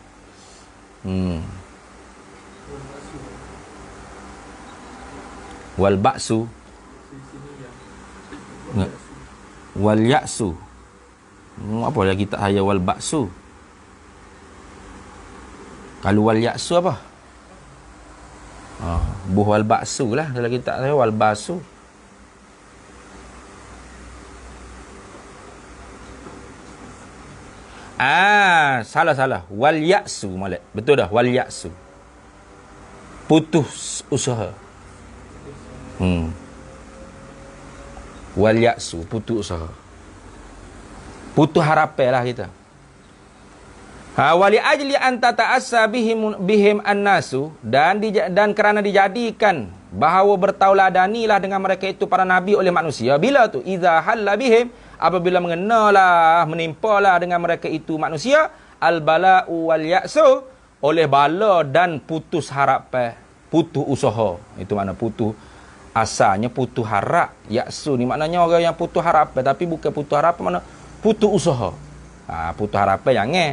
Wal ba'su, wal ya'su. Apa lagi tak haya wal ba'su? Kalau wal ya'su apa? Buh wal ba'su lah. Kalau kita tak haya wal ba'su. Salah. Wal ya'su molek. Betul dah, wal ya'su. Putus usaha. Wal ya'su, putus usaha. Putus harapan lah kita. Wali ajli anta ta'assa bihim annasu, dan kerana dijadikan bahawa bertauladanilah dengan mereka itu para nabi oleh manusia. Bila tu idza halla bihim, apabila mengenalah, menimpalah dengan mereka itu manusia, al bala'u wal ya'su, oleh bala dan putus harapan, putus usaha. Itu makna putus. Asalnya putus harap. Ya'su ni maknanya orang yang putus harapan, tapi bukan putus harapan, mana putus usaha. Putus harapan jangan.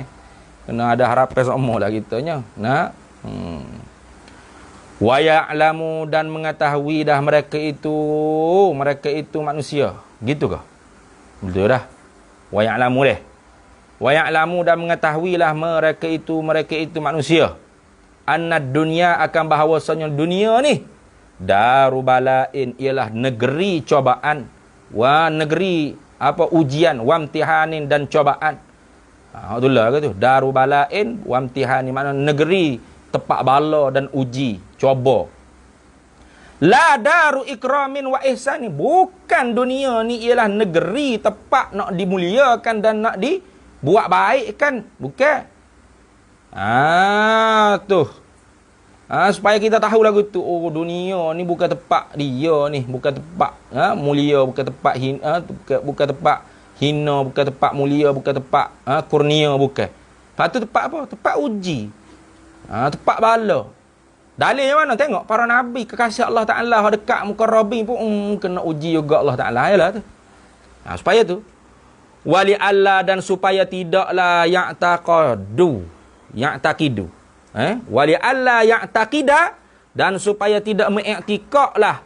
Kena ada harapan semua lah kitanya. Wa ya'lamu, dan mengetahui dah mereka itu manusia. Gitu ke? Betul dah. Wa ya'lamu leh. Wa ya'lamu dan mengetahuilah mereka itu manusia. Anna dunia akan bahawasanya dunia ni daru balain, ialah negeri cobaan. Wa negeri apa ujian, wa imtihanin dan cobaan. Alhamdulillah ke tu. Daru balain wa imtihani, makna negeri tempat bala dan uji, coba. La daru ikramin wa ihsani, bukan dunia ni ialah negeri tempat nak dimuliakan dan nak dibuat baik kan, bukan. Tu. Supaya kita tahu lagu tu, oh dunia ni bukan tempat dia ni, bukan tempat mulia, bukan tempat bukan tempat hina, bukan tempat mulia, bukan tempat kurnia, bukan. Lepas tu tempat apa? Tempat uji. Tempat bala. Dalilnya mana? Tengok para nabi kekasih Allah Ta'ala dekat muka Rabbi pun kena uji juga Allah Ta'ala. Yalah tu. Supaya tu. Wali Allah, dan supaya tidaklah ya'taqidu. Wali Allah ya'taqida, dan supaya tidak mengiktikad lah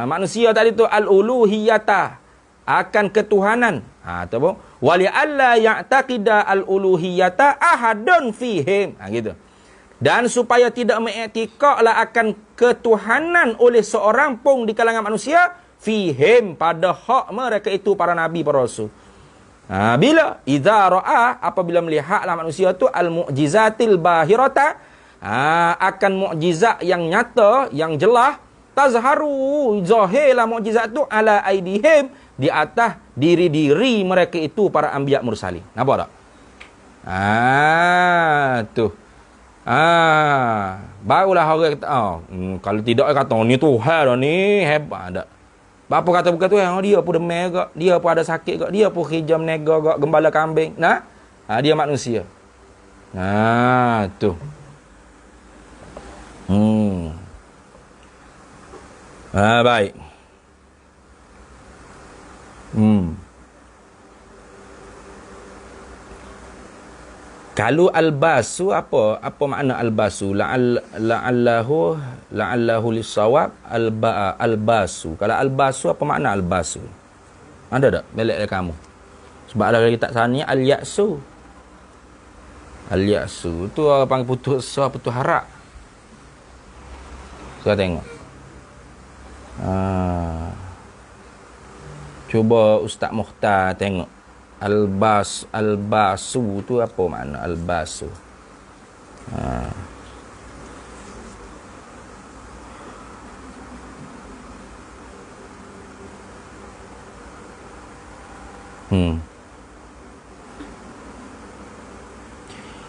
manusia tadi tu al-uluhiyata, akan ketuhanan. Tahu? Wali Allah ya'taqida al-uluhiyata ahadun fihim. Gitu. Dan supaya tidak mengiktikadlah akan ketuhanan oleh seorang pun di kalangan manusia fihim, pada hak mereka itu para nabi, para rasul. Bila idza ra'a, apabila melihatlah manusia tu al-mu'jizatil bahirata, akan mukjizat yang nyata, yang jelas, tazharu, zahirlah mukjizat tu ala aidihim, di atas diri-diri mereka itu para anbiya mursalin. Nampak tak? Tu. Barulah orang kata, kalau tidak kata ni Tuhan dah ni, hebat dak. Bapa kata bukan Tuhan, dia pun demam gak, dia pun ada sakit gak, dia pun hijam nega gak, gembala kambing. Dia manusia. Tu. Baik. Kalau albasu, apa makna albasu? La'allahu lisawab albasu. Kalau albasu, apa makna albasu? Ada tak balik dari kamu? Sebab ada kita sana al-ya'su. Al-ya'su tu orang panggil putus harap. Kita tengok. Cuba Ustaz Mukhtar tengok. Albasu tu apa makna albasu?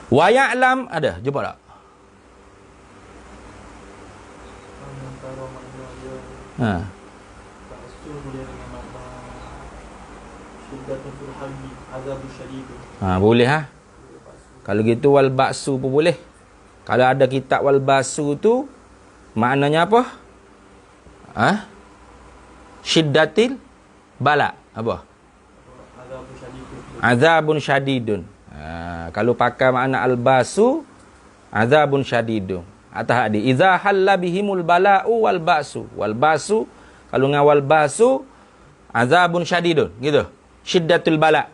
Wa ya'lam, ada jumpa tak? Boleh Kalau gitu wal ba'su pun boleh. Kalau ada kitab wal ba'su tu maknanya apa? Syiddatil bala. Apa? Azabun syadidun. Kalau pakai makna al ba'su, azabun syadidun. Atas hadis idza halla bihimul bala'u wal ba'su. Wal ba'su, kalau ngawal ba'su azabun syadidun, gitu. Syiddatul bala.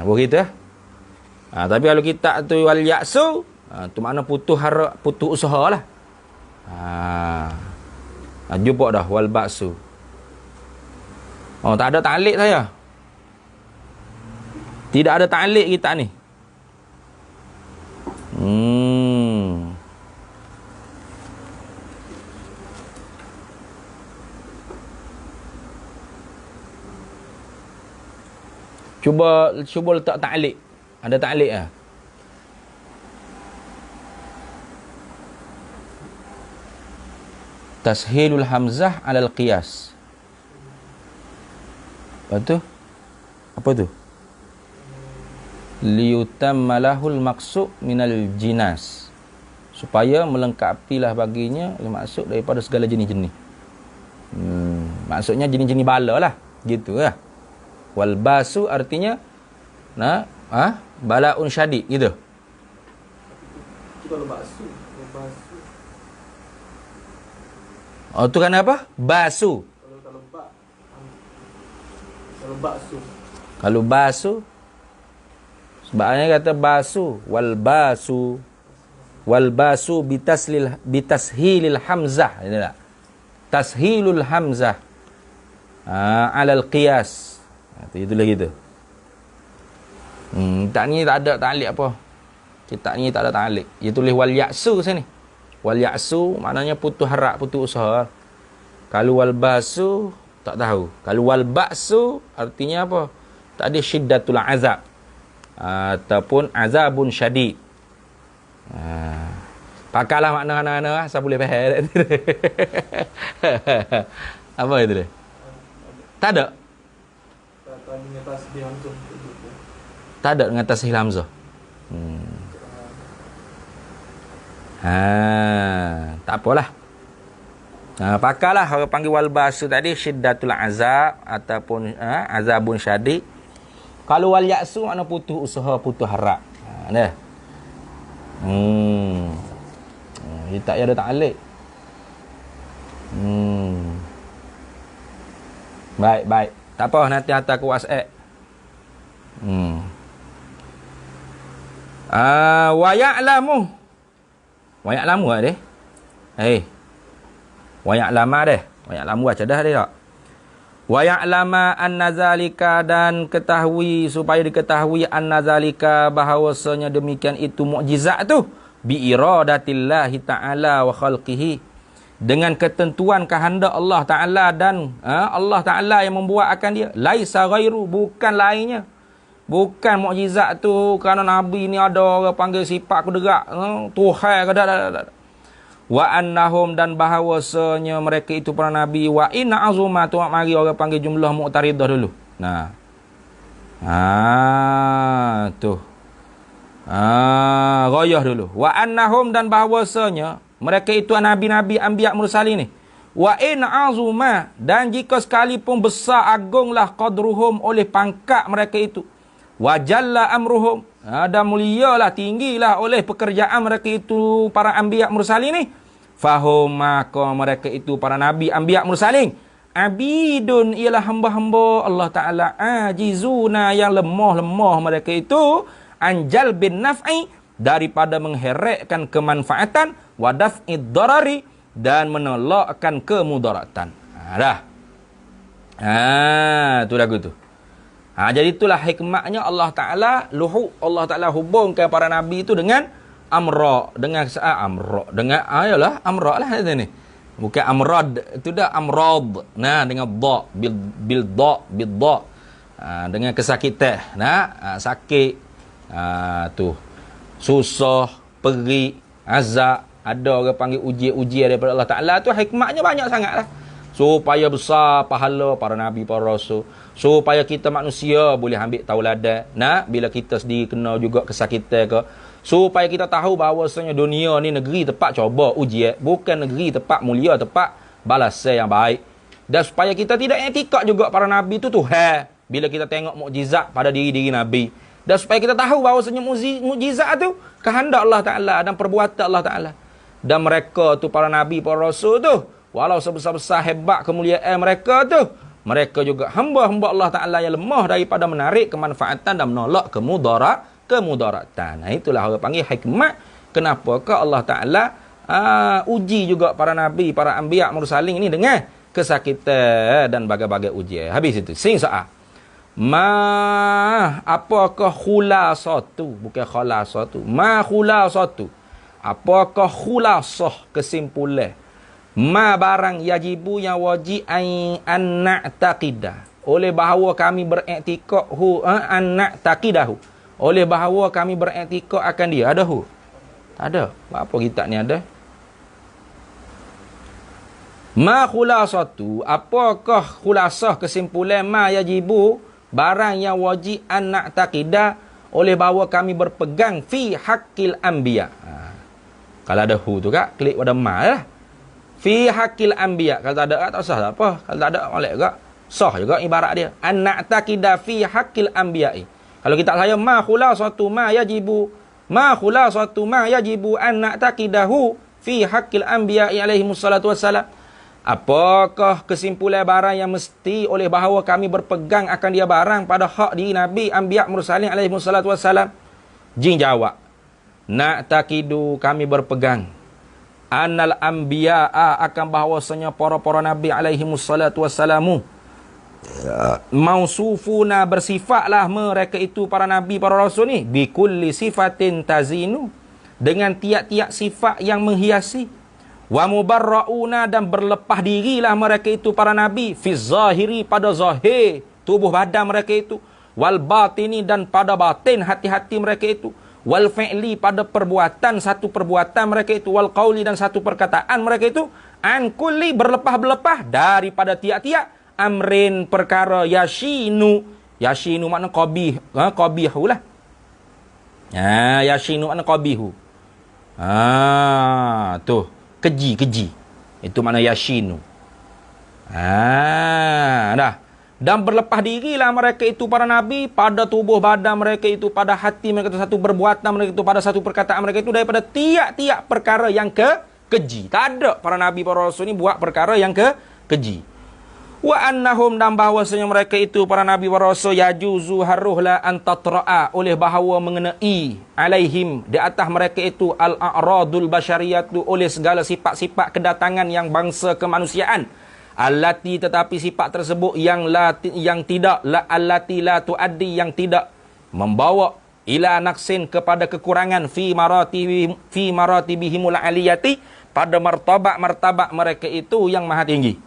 Begitu. Tapi kalau kita tu wal ya'su, tu makna putus usaha lah. Jumpa dah wal ba'su. Tak ada ta'liq saya. Tidak ada ta'liq kita ni. Cuba letak ta'liq. Ada ta'liq ah. Tashilul hamzah 'alal qiyas. Apa tu? Liyutammalahul maqsud minal jinas. Supaya melengkapilah baginya maksud daripada segala jenis-jenis. Maksudnya jenis-jenis bala lah. Gitu lah. Wal basu artinya balaun syadid, gitu. Kalau basu. Tu kan apa? Basu. Kalau ba. Kalau bakso. Kalau basu, sebabnya kata basu, wal basu bitashilil hamzah, ini tak? Tashilul hamzah alal qiyas. Itulah gitu. Tak ni tak ada ta'liq apa. Kitab ni tak ada ta'liq. Dia tulis wal ya'su sini. Wal ya'su maknanya putus harap, putus usaha. Kalau wal basu tak tahu. Kalau wal ba'su artinya apa? Tadi syiddatul azab ataupun azabun syadid. Pakailah makna anak-anak saya boleh faham. Apa itu dia? Tak ada. Tak ada dengan tasihil hamzah. Tak apalah. Pakailah orang panggil wal basu tadi syiddatul azab ataupun azabun syadid. Kalau wal ya'su makna putus usaha, putus harap. Dah. Dia tak ada ta'liq. Baik. Tak apa, nanti hantar ke WhatsApp. Wa ya'lamu. Wa ya'lamu ah deh. Wa ya'lama deh. Wa ya'lamu aja dah dia tak. Wa ya'lama anna zalika, dan ketahui, supaya diketahui anna zalika, bahawasanya demikian itu mukjizat tu bi iradatillahi ta'ala wa khalqihi, dengan ketentuan kehendak Allah Ta'ala dan Allah Ta'ala yang membuat akan dia. Laisa ghairu, bukan lainnya. Bukan mukjizat tu kerana Nabi ni ada orang panggil sifat kuderak, Tuhan ke dak. Wa annahum, dan bahawasanya mereka itu para nabi, wa inna azuma, tu mari orang panggil jumlah mu'taridah dulu. Nah. Tu. Ghayah dulu. Wa annahum, dan bahawasanya mereka itu nabi-nabi anbiya mursalin ni. Wa in azuma, dan jika sekalipun besar agunglah qadruhum, oleh pangkat mereka itu. Wa jalla amruhum, dan mulialah, tinggilah oleh pekerjaan mereka itu para anbiya mursalin ni. Fahum, maka mereka itu para nabi anbiya mursalin abidun, ialah hamba-hamba Allah Ta'ala, ajizuna, yang lemah mereka itu, anjal bin naf'i, daripada mengherekkan kemanfaatan, wadaf'id darari, dan menolakkan kemudaratan. Tu lagu tu. Jadi itulah hikmahnya Allah Ta'ala hubungkan para nabi itu dengan amra, dengan ayalah amra lah ni. Bukan amrad, itu dah amrad. Dengan dha, bil dha. Dengan kesakitan. Sakit. Tu. Susah, perih, azab. Ada orang panggil ujian daripada Allah Ta'ala. Tu hikmahnya banyak sangat lah. Supaya besar pahala para nabi, para rasul. Supaya kita manusia boleh ambil tauladan. Bila kita sendiri kena juga kesakitan ke. Supaya kita tahu bahawasanya dunia ni negeri tempat coba ujian. Bukan negeri tempat mulia, tempat balasan yang baik. Dan supaya kita tidak etikad juga para nabi tu Tuhan. Bila kita tengok mukjizat pada diri-diri nabi. Dan supaya kita tahu bahawasanya mukjizat tu kehendak Allah Ta'ala dan perbuatan Allah Ta'ala. Dan mereka tu para nabi, para rasul tu, walau sebesar-besar hebat kemuliaan mereka tu, mereka juga hamba-hamba Allah Ta'ala yang lemah daripada menarik kemanfaatan dan menolak kemudaratan. Itulah orang panggil hikmat. Kenapakah Allah Ta'ala uji juga para nabi, para anbiya mursalin ini dengan kesakitan dan bagai-bagai ujian. Habis itu. Sing soal. Apakah khulasatu? Bukan khalasatu. Khulasatu. Apakah khulasah, kesimpulan? Barang yajibu, yang wajib an na'taqidah. Oleh bahawa kami beriktikad an na'taqidahu. Oleh bahawa kami beriktikad akan dia. Ada hu? Tak ada. Apa kitab ni ada? Khulasatu. Apakah khulasah, kesimpulan yajibu, barang yang wajib an na'taqidah, oleh bahawa kami berpegang fi haqqil anbiya. Kalau ada hu tu kak, klik pada lah. Fi haqqil anbiya. Kalau tak ada tak usah tak apa. Kalau tak ada molek juga. Sah juga ibarat dia. An na'taqida fi haqqil anbiya'i. Kalau kita saya khulasatu yajibu an na'taqidahu fi haqqil anbiya'i alaihi wassalatu wassalam. Apakah kesimpulan barang yang mesti oleh bahawa kami berpegang akan dia barang pada hak diri Nabi, Anbiya, Mursalin alaihi wassalatu wassalam? Jin jawab, na'taqidu, kami berpegang, annal anbiya'a, akan bahawasanya para Nabi alaihi wassalatu wassalamu, mausufuna, bersifatlah mereka itu para Nabi, para Rasul ni, bikulli sifatin tazinu, dengan tiap-tiap sifat yang menghiasi. Wa mubarrauna, dan berlepas dirilah mereka itu para nabi, fi zahiri, pada zahir tubuh badan mereka itu, wal batini, dan pada batin hati-hati mereka itu, wal fi'li, pada perbuatan, satu perbuatan mereka itu, wal qauli, dan satu perkataan mereka itu, an kulli, berlepas-berlepas daripada tiap-tiap amrin, perkara, yashinu makna qabih, qabihu lah. Yashinu makna qabihu. Tuh, keji. Itu makna yashinu. Dah. Dan berlepas dirilah mereka itu para nabi pada tubuh badan mereka itu, pada hati mereka itu, satu perbuatan mereka itu, pada satu perkataan mereka itu, daripada tiap-tiap perkara yang keji. Tak ada para nabi, para rasul ni buat perkara yang keji. Wa annahum, dan bahawasanya mereka itu para nabi wa rasul, yajuzu haruhla antatra'a, oleh bahawa mengenai alaihim, di atas mereka itu, al-a'radul basyariyatu, oleh segala sifat-sifat kedatangan yang bangsa kemanusiaan, allati, tetapi sifat tersebut yang tidak allati la tuaddi, yang tidak membawa ila naqsin, kepada kekurangan, fi maratibihimul aliyati, pada martabat mereka itu yang maha tinggi.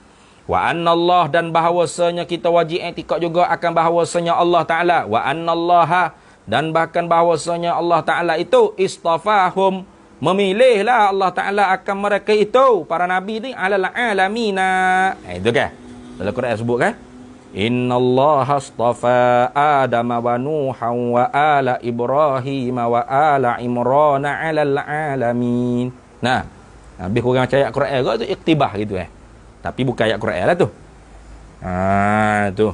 Wa annallah, dan bahawasanya kita wajib i'tikad juga akan bahawasanya Allah Ta'ala, wa annallaha, dan bahkan bahawasanya Allah Ta'ala itu istafahum, memilihlah Allah Ta'ala akan mereka itu para nabi ni alal alamina. Itu kan dalam Quran sebut kan, innallaha astafa Adama wa Nuhan wa ala Ibrahim wa ala Imran alal alamin. Nah, habis kurang macam ayat Quran ke tu iktibah gitu tapi bukan ayat Quran lah tu. Tu.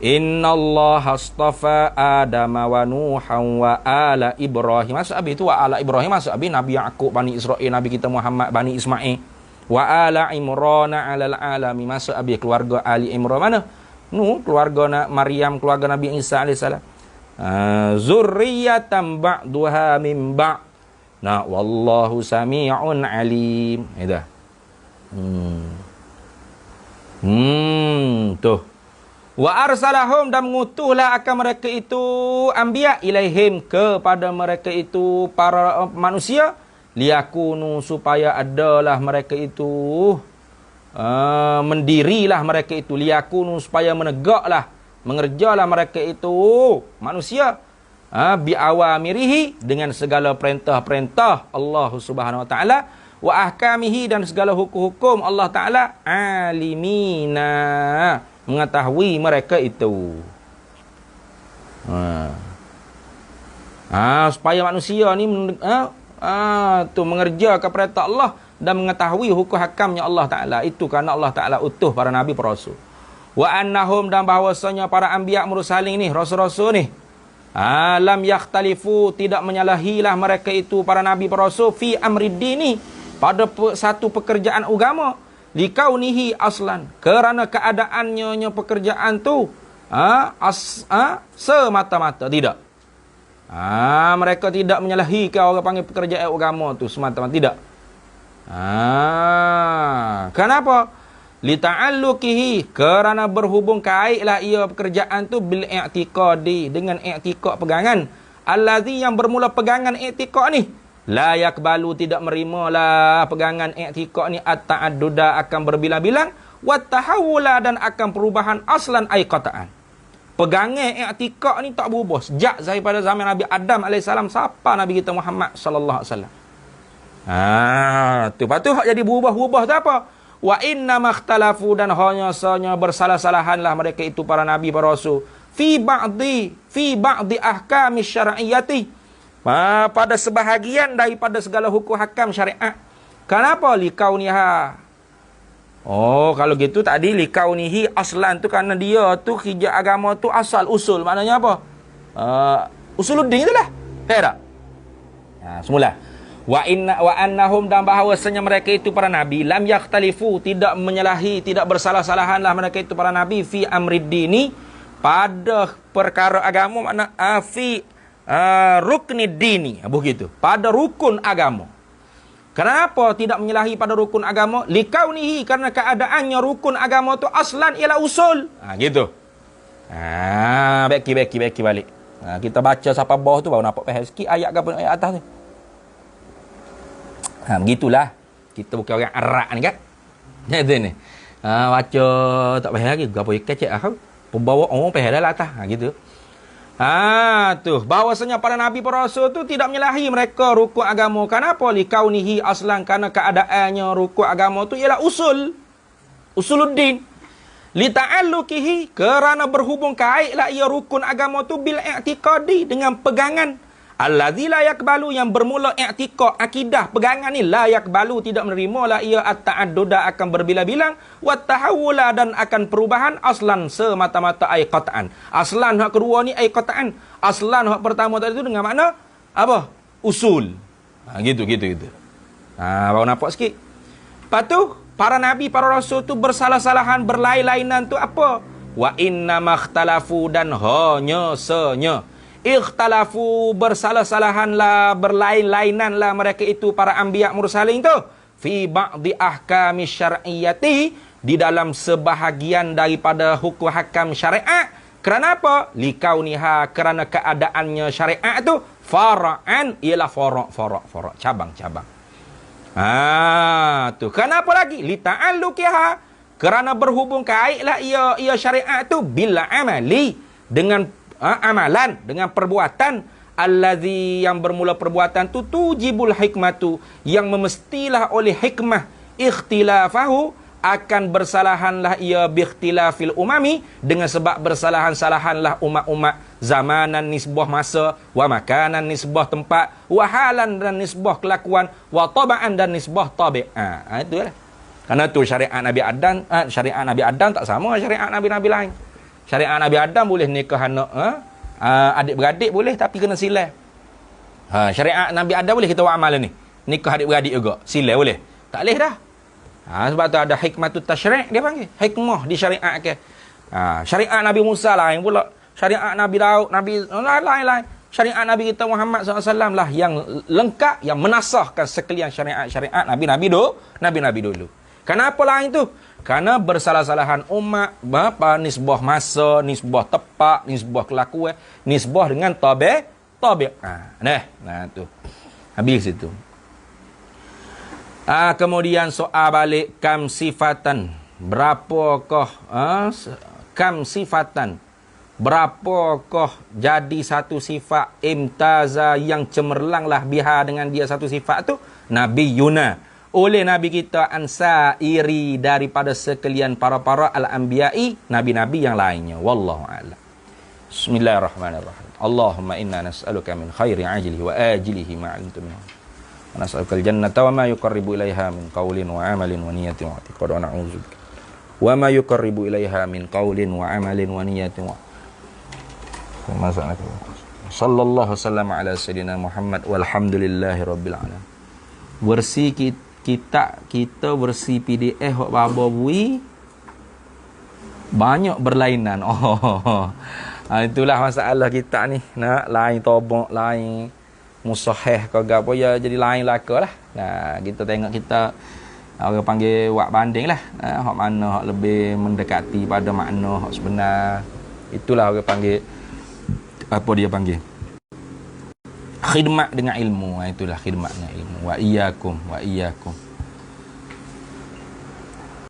Innallaha astafa Adama wa Nuhan wa ala Ibrahim. Maksud habis tu wa ala Ibrahim, maksud habis Nabi Yaqub, Bani Israel, Nabi kita Muhammad, Bani Ismail. Wa ala Imran alal alamin. Maksud habis keluarga Ali Imran mana? Keluarga Maryam, keluarga Nabi Isa alaihissalam. Zurriyatan ba'duha min ba'. Wallahu sami'un alim. Dah. Tuh. Wa arsalahum, dan mengutuslah akan mereka itu anbiya ilaihim, kepada mereka itu para manusia, liyakunu, supaya adalah mereka itu mendirilah mereka itu, liyakunu, supaya menegaklah, mengerjalah mereka itu manusia, bi awamirihi, dengan segala perintah-perintah Allah Subhanahu wa taala, wa ahkamihi, dan segala hukum-hukum Allah Ta'ala, alimina, mengetahui mereka itu. Supaya manusia ni mengerjakan perintah Allah dan mengetahui hukum hakamnya Allah Ta'ala. Itu kerana Allah Ta'ala utuh para nabi, para rasul. Wa annahum, dan bahawasanya para anbiya mursalin ni, rasul-rasul ni, lam yakhtalifu, tidak menyalahilah mereka itu para nabi, para rasul, fi amrid dini, pada satu pekerjaan agama, likaunihi aslan, kerana keadaannya pekerjaan tu semata-mata tidak. Mereka tidak menyalahi orang panggil pekerjaan agama tu semata-mata tidak. Kenapa? Lita'alluqihi, kerana berhubung kaitlah ia pekerjaan tu bil i'tiqadi, dengan i'tiqad pegangan, allazi, yang bermula pegangan i'tiqad ni, la yakbalu, tidak merimalah pegangan i'tiqad ni, at-ta'adduda, akan berbilang-bilang, wa tahawula, dan akan perubahan, aslan ay qataan. Pegangan i'tiqad ni tak berubah sejak daripada zaman Nabi Adam alaihissalam sampai Nabi kita Muhammad sallallahu alaihi wasallam. Tu patut jadi berubah-ubah tu apa? Wa inna makhtalafu, dan hanya sahaja bersalah-salahanlah mereka itu para nabi, para rasul, fi ba'di ahkami syar'iyyati, pada sebahagian daripada segala hukum hakam syariat. Kenapa? Likauniha. Kalau gitu tadi likaunihi aslan tu, kerana dia tu hijab agama tu asal, usul. Maknanya apa? Usuluddin itulah. Tak? Semula. Wa annahum, dan bahawasanya mereka itu para nabi, lam yakhtalifu, tidak menyalahi, tidak bersalah-salahanlah mereka itu para nabi fi amrid dini, pada perkara agama, makna fi ruknid dini, begitu, pada rukun agama. Kenapa tidak menyalahi pada rukun agama? Likaunihi, karena keadaannya rukun agama tu aslan ialah usul. Gitu. Beki balik. Kita baca sampai bawah tu baru nampak faham sikit ayat ke ayat atas ni. Begitulah. Kita bukan orang Arab ni kan. Jadi ni. Baca tak faham lagi. Gapo kecek ah. Pembawa orang faham dah lah atas. Gitu. Tu. Bahawasanya para nabi para rasul tu tidak menyalahi mereka rukun agama. Kenapa? Likaunihi aslan, karena keadaannya rukun agama tu ialah usul. Usuluddin. Lita'alluqihi, kerana berhubung kaitlah ia rukun agama tu bil i'tiqadi, dengan pegangan. Allazi la yakbalu, yang bermula i'tiqad, akidah, pegangan ni la yakbalu, tidak menerima lah ia at-ta'adduda, akan berbilang-bilang, wa tahawula, dan akan perubahan, aslan semata-mata ay qat'an. Aslan hak kedua ni ay qat'an. Aslan hak pertama tadi tu dengan makna apa? Usul. Gitu. Baru nampak sikit. Lepas tu para nabi, para rasul tu bersalah-salahan, berlain-lainan tu apa? Wa inna makhtalafu, dan hanya ikhtalafu, bersalah-salahanlah, berlain-lainanlah mereka itu para anbiya mursalin tu fi ba'di ahkami syar'iyyati, di dalam sebahagian daripada hukum hakam syariat. Kerana apa? Likauniha, kerana keadaannya syariat tu fara'an, ialah fara', cabang-cabang. Tu. Kenapa lagi? Lita'alluqiha, kerana berhubung kaitlah ia syariat tu bila amali, dengan amalan, dengan perbuatan, allazi, yang bermula perbuatan tu tujibul hikmatu, yang memestilah oleh hikmah, ikhtilafahu, akan bersalahanlah ia biikhtilafil umami, dengan sebab bersalahan-salahanlah umat-umat, zamanan nisbah masa, wa makanan nisbah tempat, wa halan dan nisbah kelakuan, wa taba'an dan nisbah tabi'ah. Itulah. Karena tu syariat Nabi Adam tak sama syariat nabi-nabi lain. Syariat Nabi Adam boleh nikah anak adik-beradik boleh, tapi kena silai. Syariat Nabi Adam boleh kita buat amalan ni. Nikah adik-beradik juga, silai boleh. Tak boleh dah. Sebab tu ada hikmatut tasyri', dia panggil. Hikmah di syariat ke. Syariat Nabi Musa lain pula. Syariat Nabi Daud, Nabi lain-lain. Syariat Nabi kita Muhammad SAW lah yang lengkap, yang menasahkan sekalian syariat Nabi-Nabi dulu. Kenapa lain tu? Kerana bersalah-salahan umat, nisbah masa, nisbah tepat, nisbah kelakuan, nisbah dengan tabi'. Nah tu. Habis itu. Kemudian soal balik kam sifatan. Berapakah kam sifatan? Berapakah jadi satu sifat imtaza, yang cemerlanglah biha dengan dia satu sifat tu? Nabi Yuna, oleh Nabi kita ansairi, daripada sekalian para-para al-anbiya'i, nabi-nabi yang lainnya. Wallahu a'lam. Bismillahirrahmanirrahim. Allahumma inna nas'aluka min khairi ajlihi wa ajlihi ma'alimtu minhu. Wa nas'aluka al-jannata wa ma yuqarribu ilaiha min qawlin wa amalin wa niyatin wa i'tiqad, wa na'udzubika wa ma yuqarribu ilaiha min qawlin wa amalin wa niyatin wa sallallahu wasallam ala sayyidina Muhammad walhamdulillahi rabbil alamin. Versi kita versi PDF hok baba bui banyak berlainan. Itulah masalah kita ni. Nak lain tobok, lain musahih ke gapo, ya jadi lain lakalah. Nah, kita tengok kita orang panggil wak banding lah. Hok mana hok lebih mendekati pada makna hok sebenar. Itulah orang panggil, apa dia panggil, khidmat dengan ilmu. Itulah khidmat dengan ilmu. Wa iyyakum